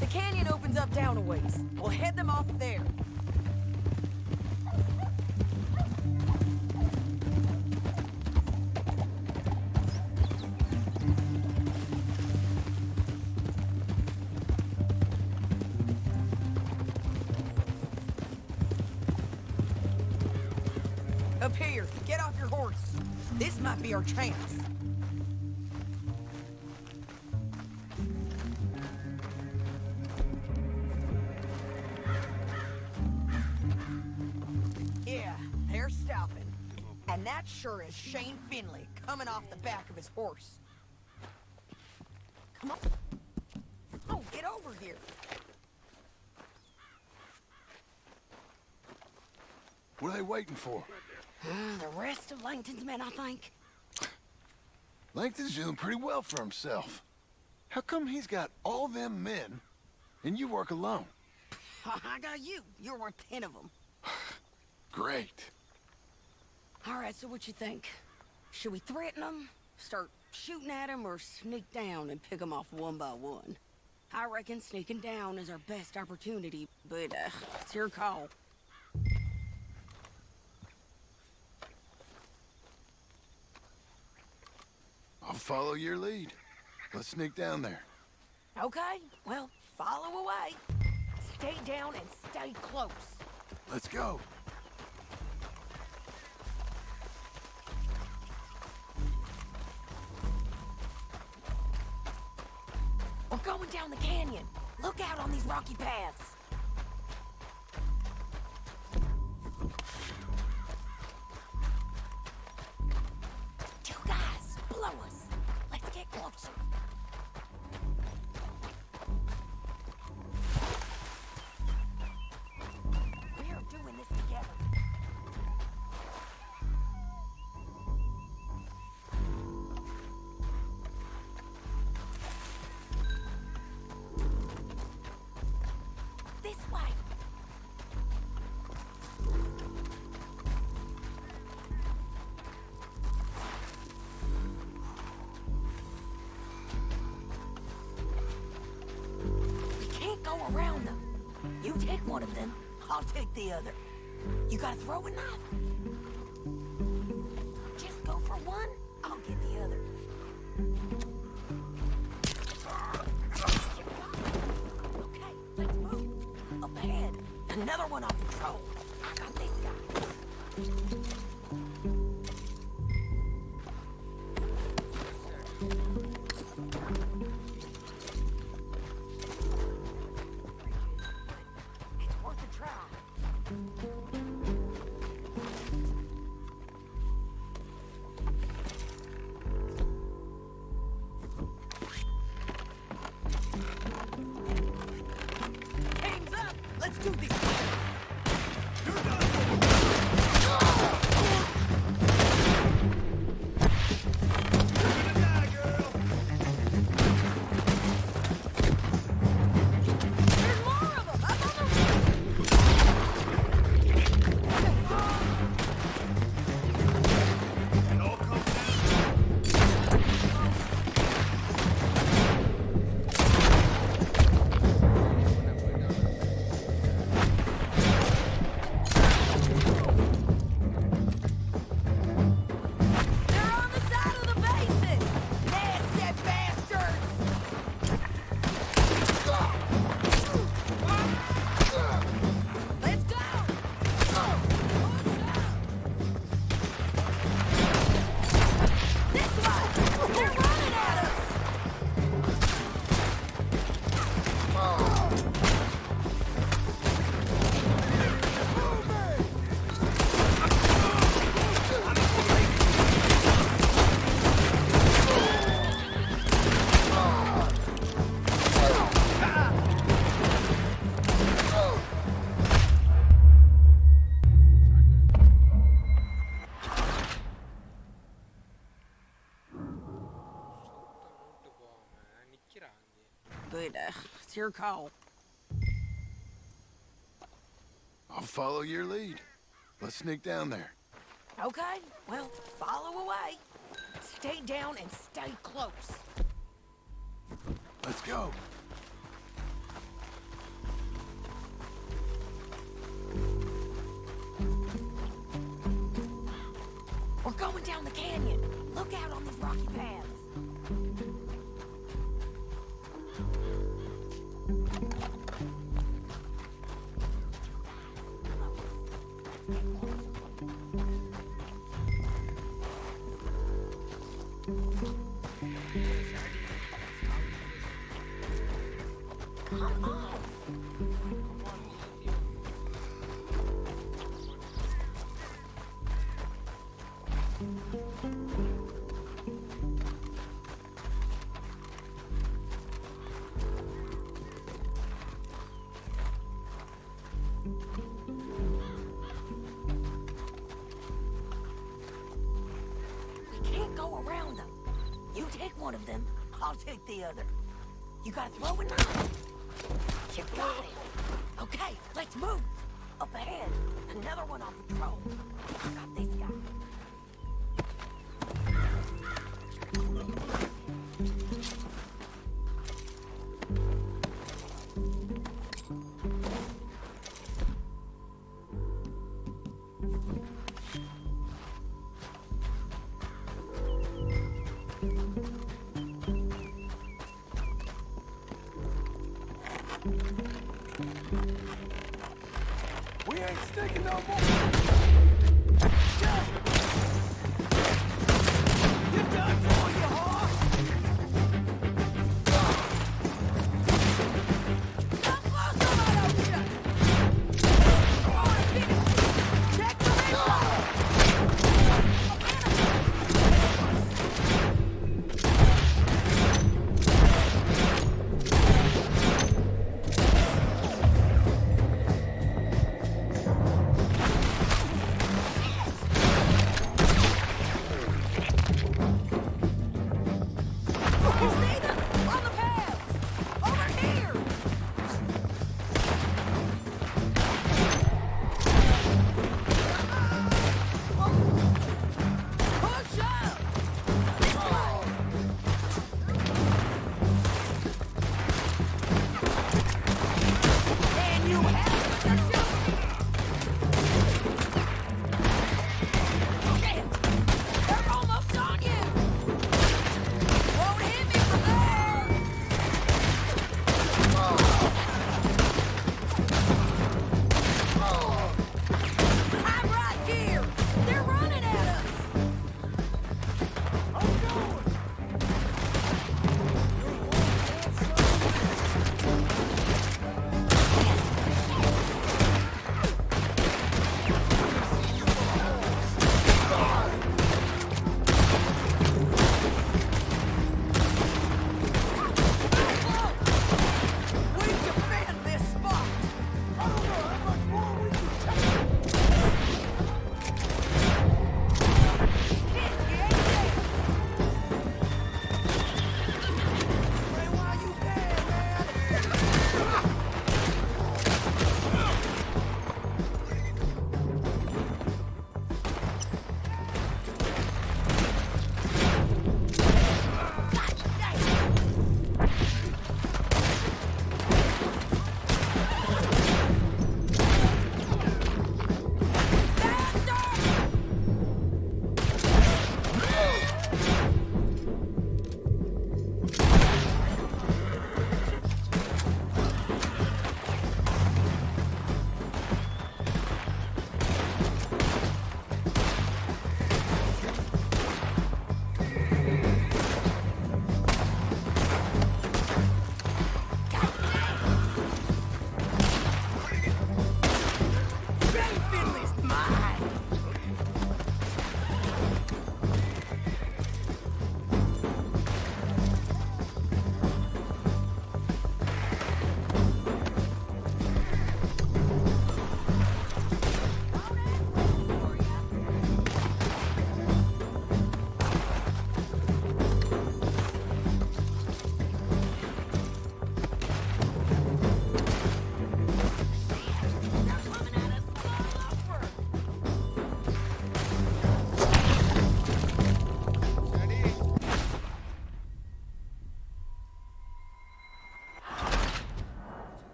The canyon opens up down a ways. We'll head them off there. Up here, get off your horse. This might be our chance. Yeah, they're stopping. And that sure is Shane Finley coming off the back of his horse. Come on. Oh, get over here. What are they waiting for? The rest of Langton's men, I think. Langton's doing pretty well for himself. How come he's got all them men, and you work alone? I got you. You're worth 10 of them. Great. All right, so what you think? Should we threaten them, start shooting at them, or sneak down and pick them off one by one? I reckon sneaking down is our best opportunity, but it's your call. I'll follow your lead. Let's sneak down there. Okay, well, follow away. Stay down and stay close. Let's go. We're going down the canyon. Look out on these rocky paths. Two guys below us. Let's get closer. We're doing this together. This way. We can't go around them. You take one of them, I'll take the other. You gotta throw a knife. Just go for one, I'll get the other. Okay, let's move. Up ahead, another one on patrol. I got this guy. It's worth a try. Game's up. Let's do this. but it's your call. I'll follow your lead. Let's sneak down there. Okay, well, follow away. Stay down and stay close. Let's go. We're going down the canyon. Look out on these rocky paths. Come on. We can't go around them. You take one of them, I'll take the other. You gotta throw it now. You got it. Okay, let's move. Up ahead, another one on patrol. I got this guy. We ain't sticking no more. You done for you, horse? Come closer, why don't you? Come on, finish it. Check the info.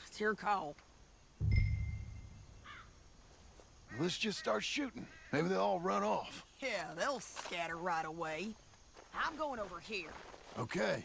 it's your call. Let's just start shooting. Maybe they'll all run off. Yeah, they'll scatter right away. I'm going over here. Okay.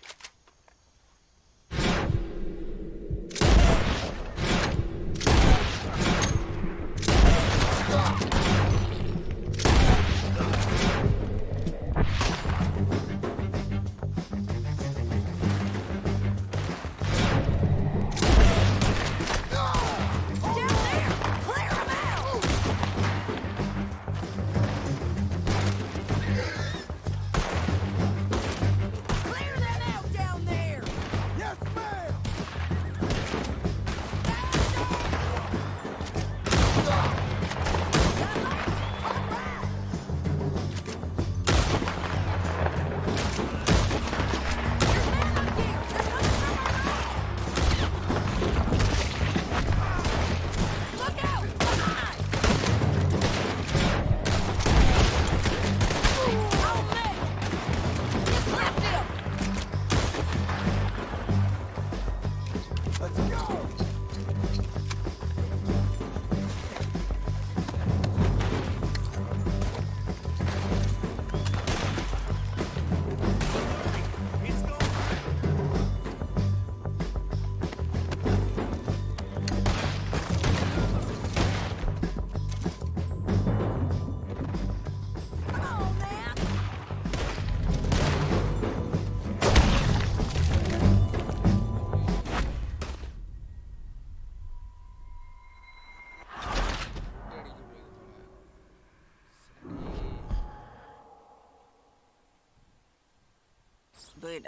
But,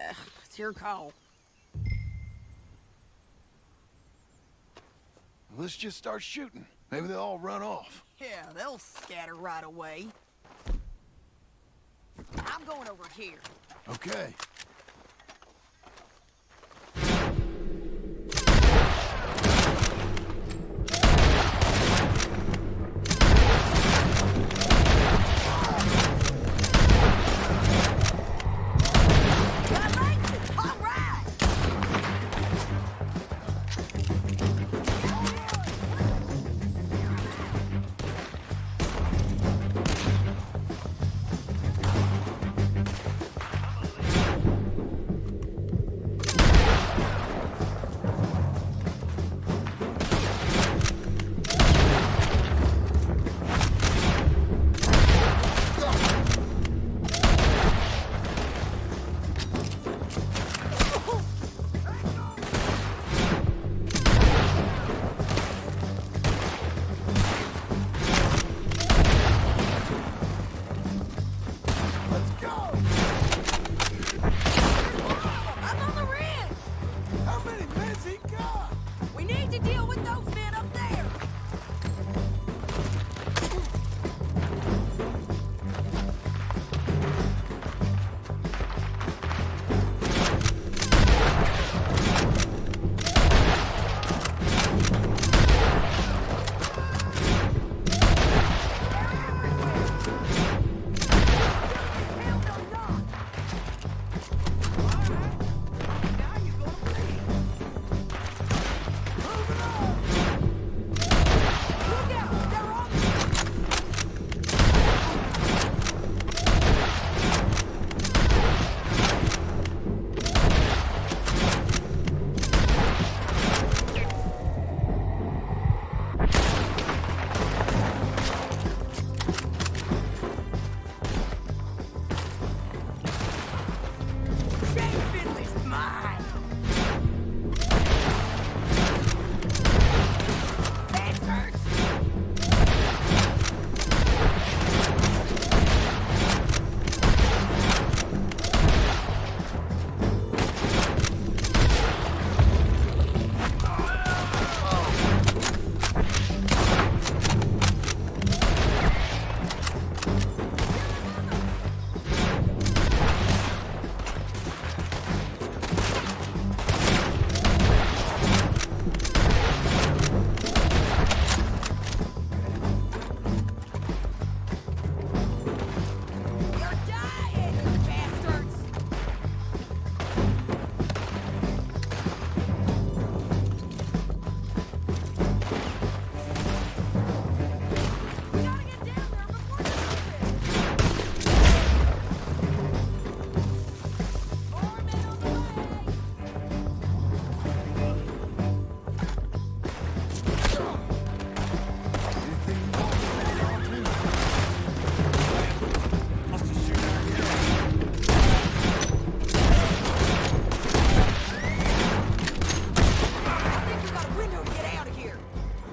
it's your call. Let's just start shooting. Maybe they'll all run off. Yeah, they'll scatter right away. I'm going over here. Okay.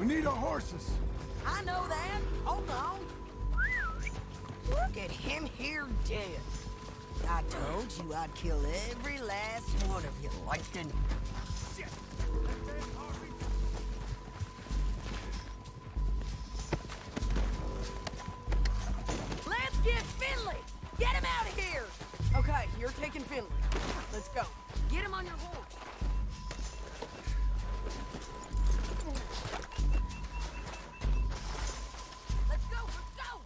We need our horses. I know that. Hold on. Look at him here dead. I told you I'd kill every last one of you, Langston. Shit. Let's get Finley! Get him out of here! Okay, you're taking Finley. Let's go. Get him on your horse. Let's go, let's go!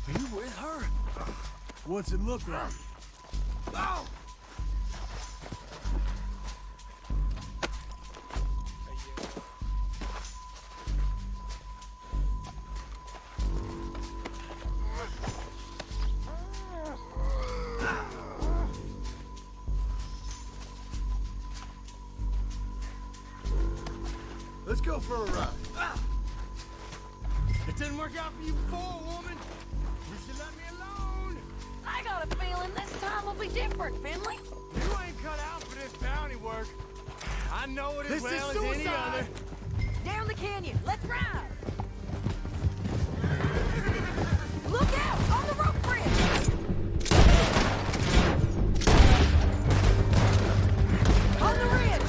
Are you with her? What's it look like? Oh! Let's go for a ride. It didn't work out for you before, woman. You should let me alone. I got a feeling this time will be different, Finley. You ain't cut out for this bounty work. I know it as This is well as any suicide. other. Down the canyon. Let's ride. Look out! On the rope bridge! On the ridge!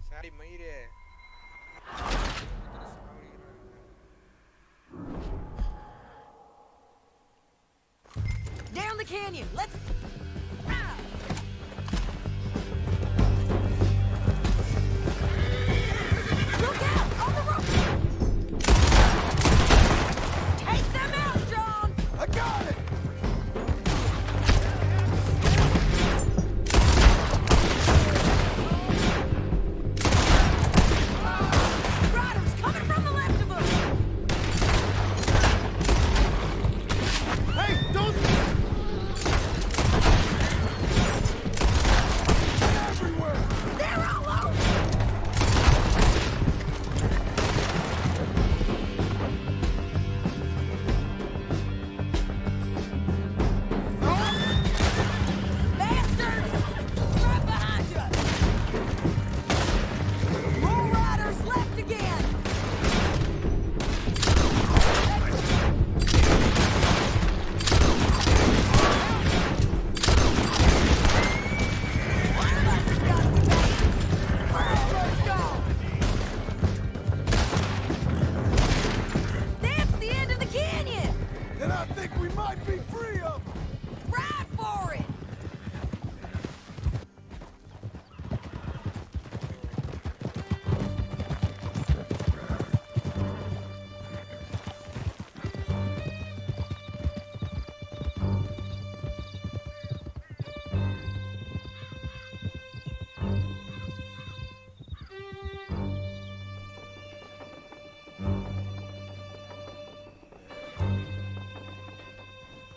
Sari Maire. Down the canyon. Let's ride. Look out! On the rope! Take them out, John! I got it! Riders coming from the left of us! Hey, don't... Everywhere! They're all over! Bastards! Right behind you! More riders left again! One of us has got to be back! We're almost gone! That's the end of the canyon! Then I think we might be free of them. Ride for it!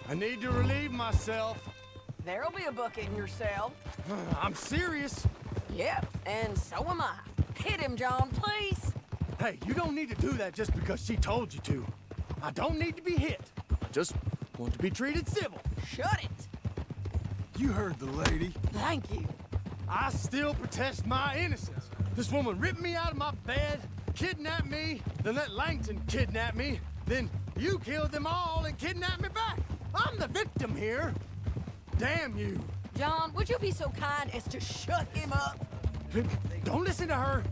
I need to relieve myself. There'll be a bucket in your cell. I'm serious. Yep, and so am I. Hit him, John, please. Hey, you don't need to do that just because she told you to. I don't need to be hit. I just want to be treated civil. Shut it. You heard the lady. Thank you. I still protest my innocence. This woman ripped me out of my bed, kidnapped me, then let Langton kidnap me, then you killed them all and kidnapped me back. I'm the victim here. Damn you. John, would you be so kind as to shut him up? Don't listen to her.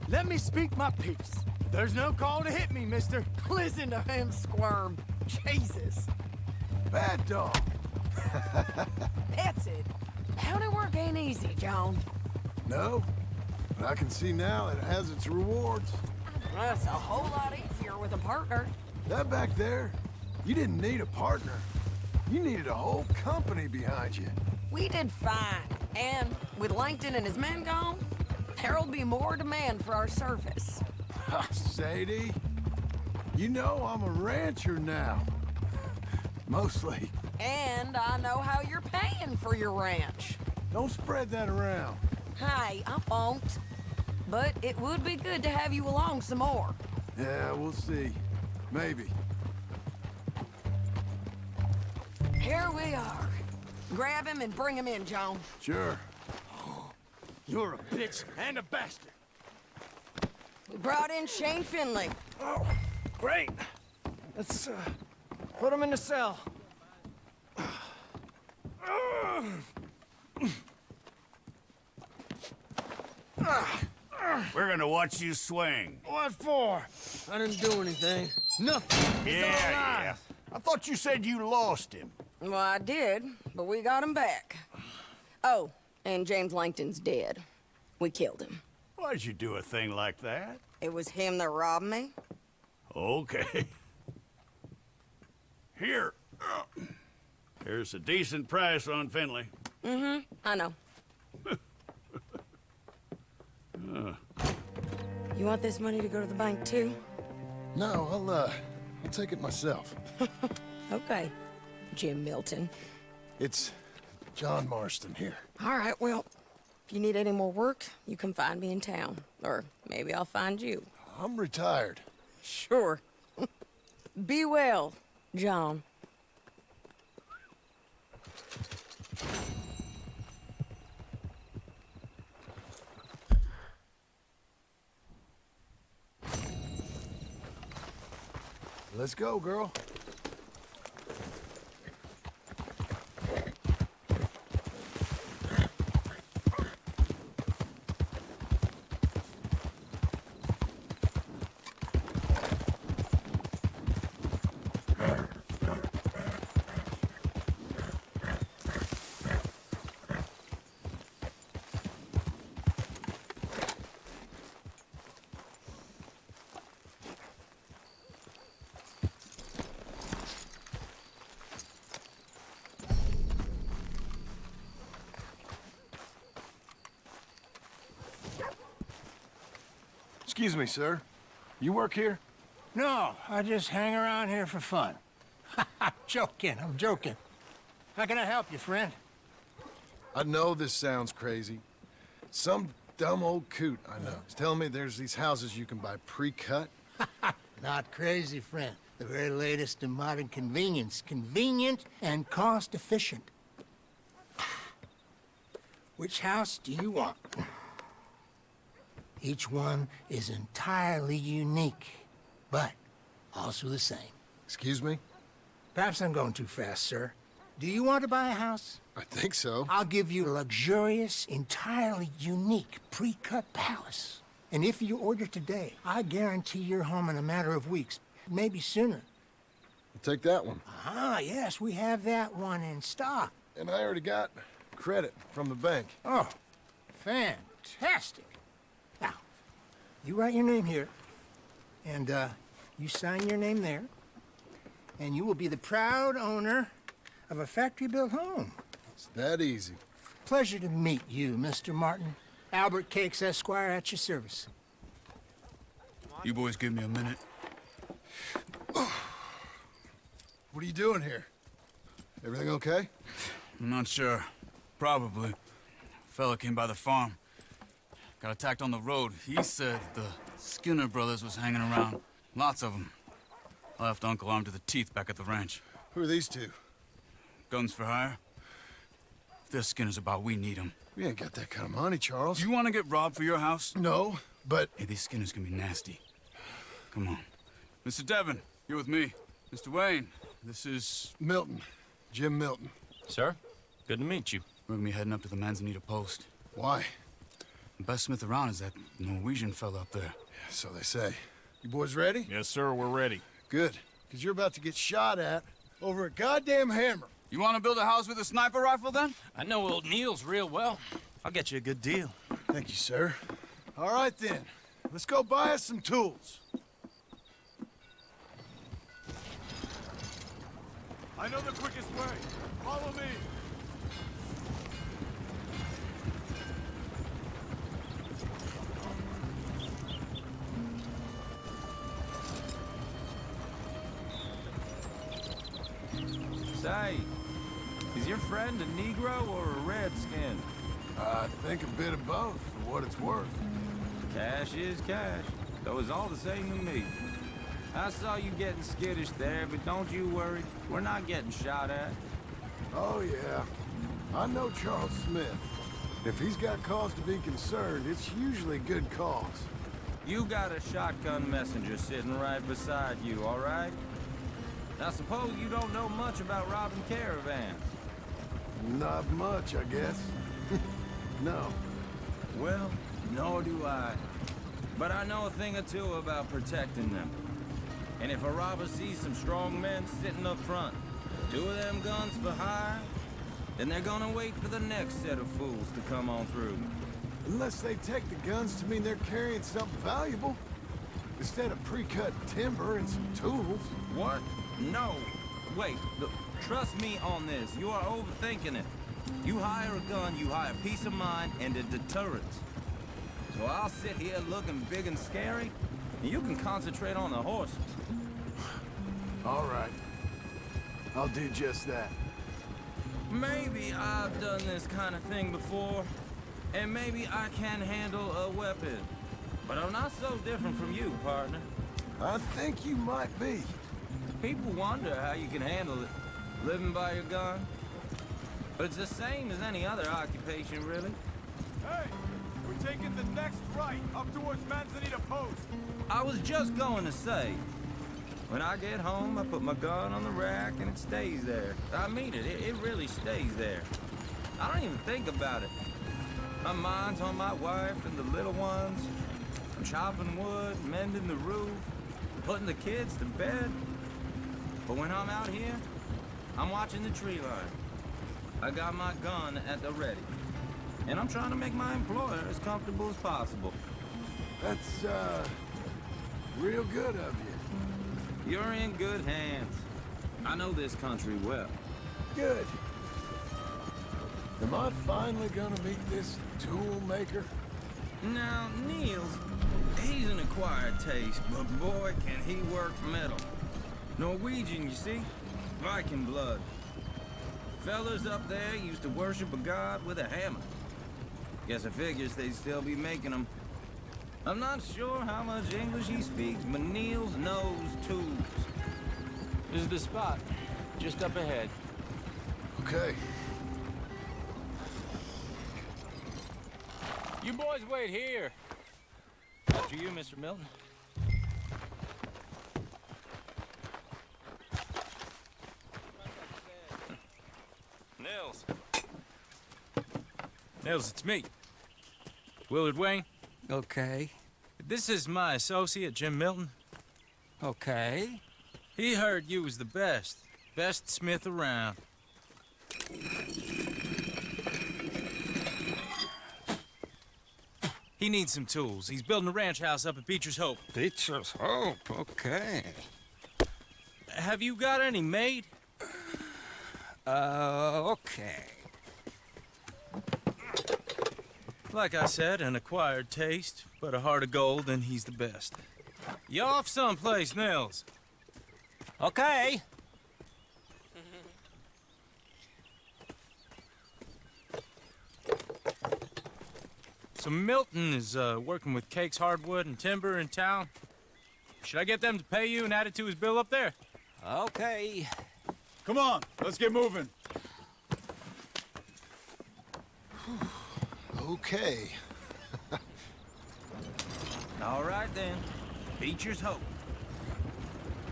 Let me speak my piece. There's no call to hit me, mister. Listen to him squirm. Jesus. Bad dog. That's it. Bounty work ain't easy, John. No, but I can see now it has its rewards. That's a whole lot easier with a partner. That back there, you didn't need a partner. You needed a whole company behind you. We did fine. And with Langton and his men gone, there'll be more demand for our service. Sadie, you know I'm a rancher now. Mostly. And I know how you're paying for your ranch. Don't spread that around. Hey, I won't. But it would be good to have you along some more. Yeah, we'll see. Maybe. Here we are. Grab him and bring him in, John. Sure. You're a bitch and a bastard. We brought in Shane Finley. Oh, great. Let's put him in the cell. We're gonna watch you swing. What for? I didn't do anything. Nothing. He's alive. I thought you said you lost him. Well, I did, but we got him back. Oh, and James Langton's dead. We killed him. Why'd you do a thing like that? It was him that robbed me. Okay. Here. Here's a decent price on Finley. Mm-hmm, I know. You want this money to go to the bank, too? No, I'll take it myself. Okay, Jim Milton. It's John Marston here. All right, well, if you need any more work, you can find me in town. Or maybe I'll find you. I'm retired. Sure. Be well, John. Let's go, girl. Excuse me, sir. You work here? No, I just hang around here for fun. I'm joking. How can I help you, friend? I know this sounds crazy. Some dumb old coot I know is telling me there's these houses you can buy pre-cut. Not crazy, friend. The very latest in modern convenience. Convenient and cost-efficient. Which house do you want? Each one is entirely unique, but also the same. Excuse me? Perhaps I'm going too fast, sir. Do you want to buy a house? I think so. I'll give you a luxurious, entirely unique pre-cut palace. And if you order today, I guarantee you're home in a matter of weeks, maybe sooner. I'll take that one. Ah, yes, we have that one in stock. And I already got credit from the bank. Oh, fantastic. Now, you write your name here, and you sign your name there, and you will be the proud owner of a factory-built home. It's that easy. Pleasure to meet you, Mr. Martin. Albert Cakes, Esquire, at your service. You boys give me a minute. What are you doing here? Everything okay? I'm not sure. Probably. Fella came by the farm. Got attacked on the road. He said the Skinner brothers was hanging around. Lots of them. I left Uncle armed to the teeth back at the ranch. Who are these two? Guns for hire. If they're Skinner's about, we need them. We ain't got that kind of money, Charles. You want to get robbed for your house? No, but... Hey, these Skinners can be nasty. Come on. Mr. Devon, you're with me. Mr. Wayne, this is... Milton. Jim Milton. Sir, good to meet you. We're gonna be heading up to the Manzanita post. Why? The best smith around is that Norwegian fella up there. So they say. You boys ready? Yes, sir, we're ready. Good, because you're about to get shot at over a goddamn hammer. You want to build a house with a sniper rifle, then? I know old Neil's real well. I'll get you a good deal. Thank you, sir. All right, then. Let's go buy us some tools. I know the quickest way. Follow me. Say, is your friend a Negro or a Redskin? I think a bit of both, for what it's worth. Cash is cash, though it's all the same to me. I saw you getting skittish there, but don't you worry. We're not getting shot at. Oh, yeah. I know Charles Smith. If he's got cause to be concerned, it's usually good cause. You got a shotgun messenger sitting right beside you, all right? I suppose you don't know much about robbing caravans. Not much, I guess. No. Well, nor do I. But I know a thing or two about protecting them. And if a robber sees some strong men sitting up front, 2 of them guns for hire, then they're gonna wait for the next set of fools to come on through. Unless they take the guns to mean they're carrying something valuable. Instead of pre-cut timber and some tools. What? No. Wait, look, trust me on this. You are overthinking it. You hire a gun, you hire peace of mind and a deterrent. So I'll sit here looking big and scary, and you can concentrate on the horses. All right. I'll do just that. Maybe I've done this kind of thing before, and maybe I can handle a weapon. But I'm not so different from you, partner. I think you might be. People wonder how you can handle it, living by your gun. But it's the same as any other occupation, really. Hey! We're taking the next right, up towards Manzanita Post. I was just going to say, when I get home, I put my gun on the rack and it stays there. I mean it, it really stays there. I don't even think about it. My mind's on my wife and the little ones. I'm chopping wood, mending the roof, putting the kids to bed. But when I'm out here, I'm watching the tree line. I got my gun at the ready. And I'm trying to make my employer as comfortable as possible. That's, real good of you. You're in good hands. I know this country well. Good. Am I finally gonna meet this tool maker? Now, Niels, he's an acquired taste, but boy, can he work metal. Norwegian, you see? Viking blood. Fellas up there used to worship a god with a hammer. Guess I figures they'd still be making them. I'm not sure how much English he speaks, but Niels knows tools. This is the spot, just up ahead. Okay. You boys wait here. After you, Mr. Milton. Nils. Nils, it's me. Willard Wayne. Okay. This is my associate, Jim Milton. Okay. He heard you was the best. Best smith around. He needs some tools. He's building a ranch house up at Beecher's Hope. Beecher's Hope, okay. Have you got any made? Okay. Like I said, an acquired taste, but a heart of gold, and he's the best. You off someplace, Nils? Okay. So Milton is working with Cakes Hardwood and Timber in town. Should I get them to pay you and add it to his bill up there? Okay. Come on, let's get moving. Okay. All right, then. Beecher's Hope.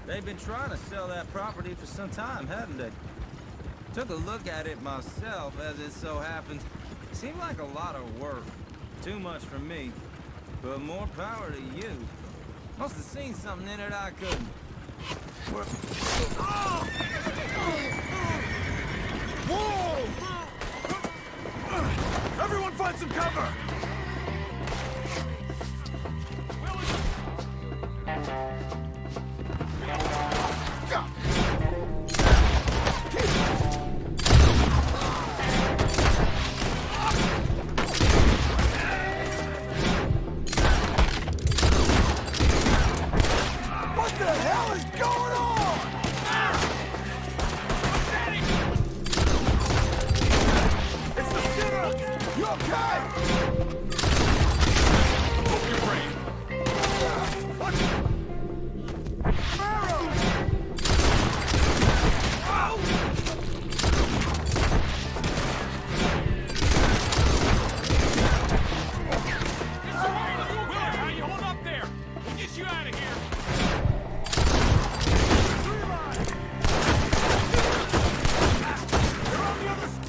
They've been trying to sell that property for some time, haven't they? Took a look at it myself, as it so happens. Seemed like a lot of work. Too much for me. But more power to you. Must have seen something in it I couldn't. Whoa! Everyone find some cover! What the hell is going on? Hope you're brave. What? Pharaoh! Ow! Willard, how you hold up there? We'll get you out of here. They're on the other side.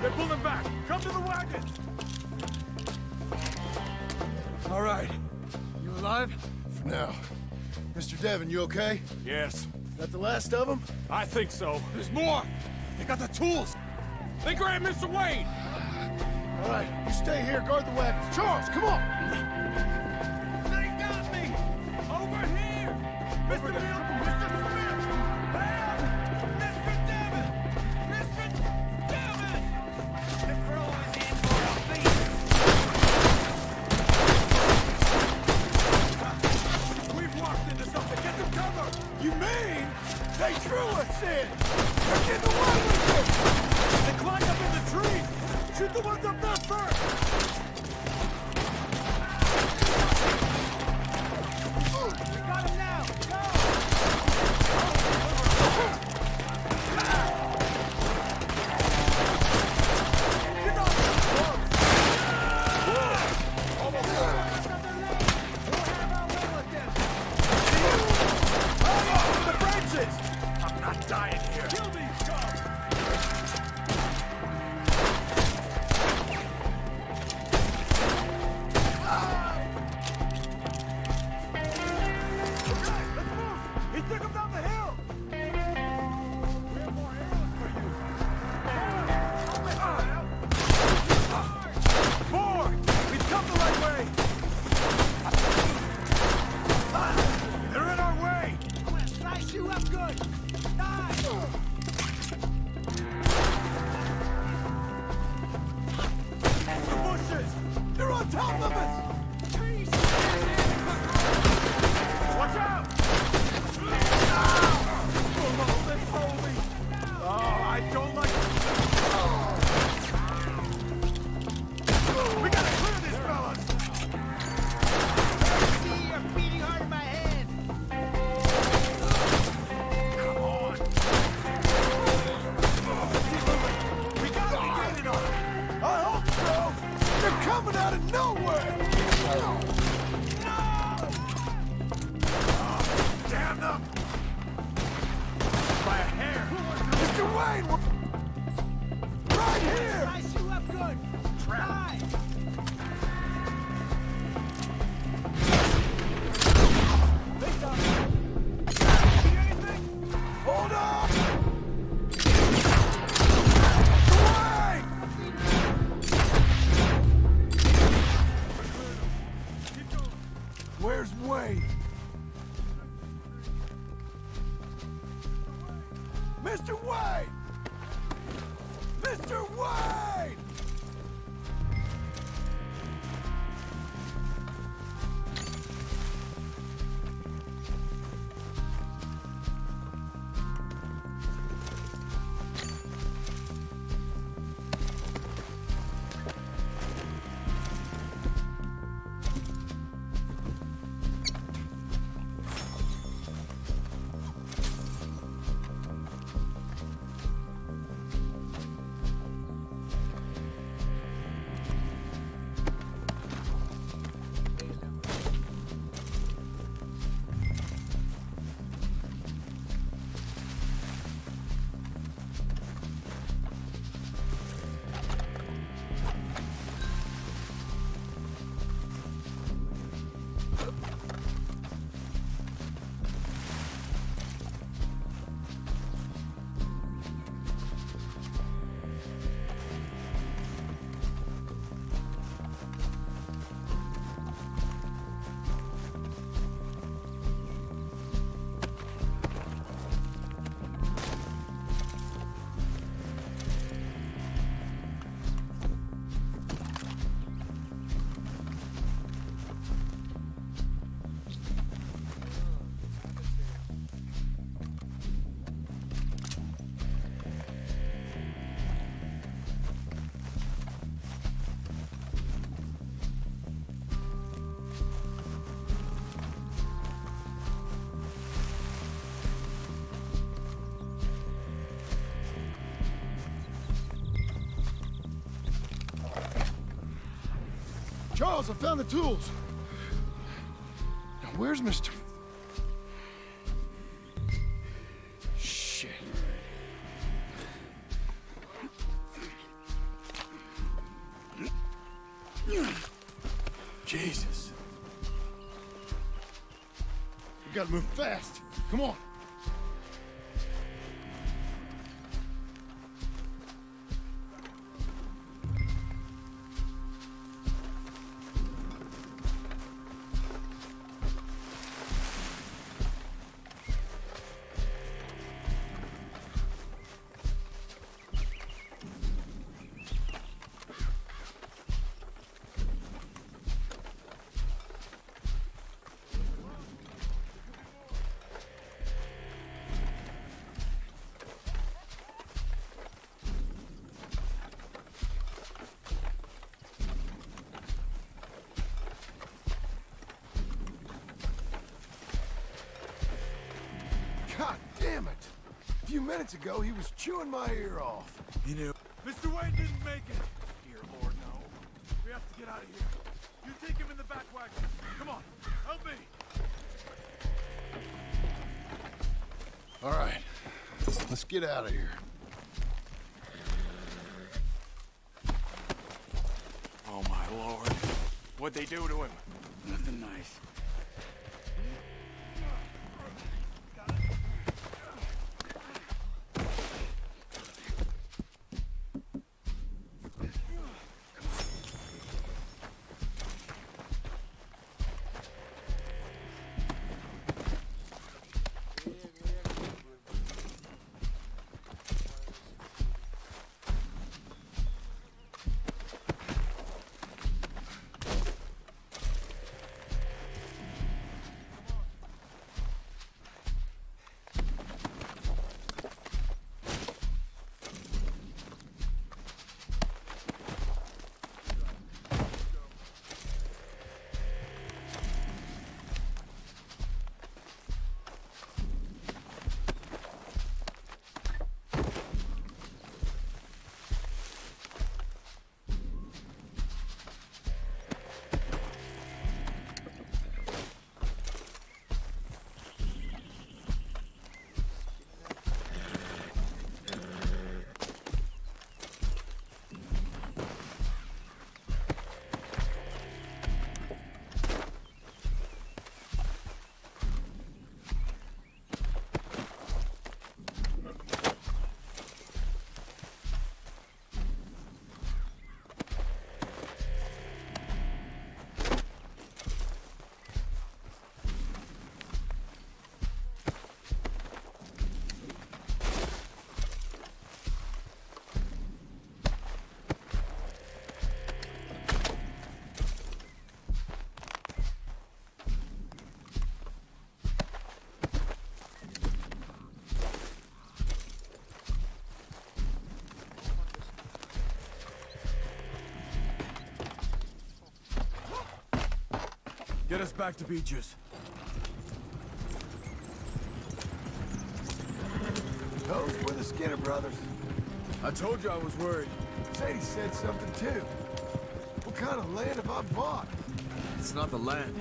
They're pulling back. Come to the wagon. All right. You alive? For now. Mr. Devon, you okay? Yes. That the last of them? I think so. There's more. They got the tools. They grabbed Mr. Wade. All right, you stay here, guard the wagons. Charles, come on! They got me. Over here. Mr. Milton, Mr. Smith. Help! Mr. Devon. Mr. Devon. The crow is in for a feast. We've walked into something. Get them cover. You mean they drew us in? They're getting away with it! They climbed up in the trees. Shoot the ones up there first. We got him now. Go. Get off the boat. Almost there. We'll have our will with them. Hurry up with the branches. I'm not dying here. Kill these guys. He took him down the hill! We have more arrows for you! More! We've come the right way! They're in our way! I'm gonna slice you up good! Die! The bushes! They're on top of us! Watch out! Oh, I don't like it. We gotta clear these fellas! See, you're beating hard in my head! Come on! We gotta be gaining on them! I hope so! They're coming out of nowhere! Damn them! By a hair! Mr. Wayne, we're right here! Slice you up good! Try! Hold on! Wayne! Where's Wayne? Mr. Wayne! Mr. Wayne! Charles, I found the tools. Now, where's Mr. Shit. Jesus. We gotta move fast. Come on. God damn it! A few minutes ago, he was chewing my ear off. You know, Mr. Wayne didn't make it. Dear Lord, no. We have to get out of here. You take him in the back wagon. Come on, help me. All right, let's get out of here. Oh, my Lord. What'd they do to him? Nothing nice. Get us back to Beaches. Those were the Skinner brothers. I told you I was worried. Sadie said something too. What kind of land have I bought? It's not the land.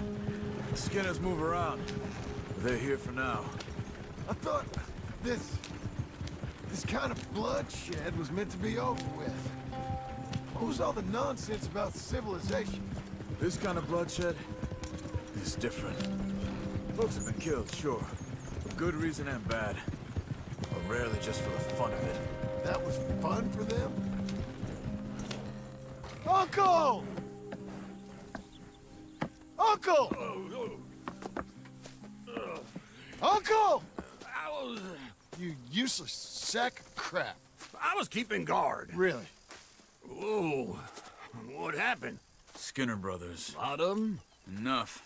The Skinners move around. They're here for now. I thought this kind of bloodshed was meant to be over with. What was all the nonsense about civilization? This kind of bloodshed is different. Folks have been killed, sure. For good reason and bad. But rarely just for the fun of it. That was fun for them? Uncle! Uncle! Uncle! You useless sack of crap. I was keeping guard. Really? Whoa. What happened? Skinner brothers. Lot of them? Enough.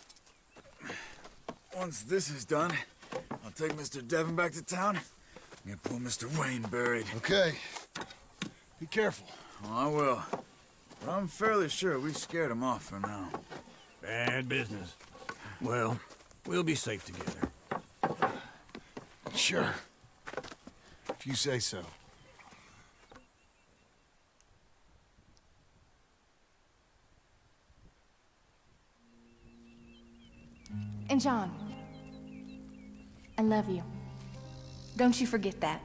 Once this is done, I'll take Mr. Devon back to town and get poor Mr. Wayne buried. Okay. Be careful. Oh, I will. But I'm fairly sure we scared him off for now. Bad business. Well, we'll be safe together. Sure. If you say so. And John, I love you. Don't you forget that.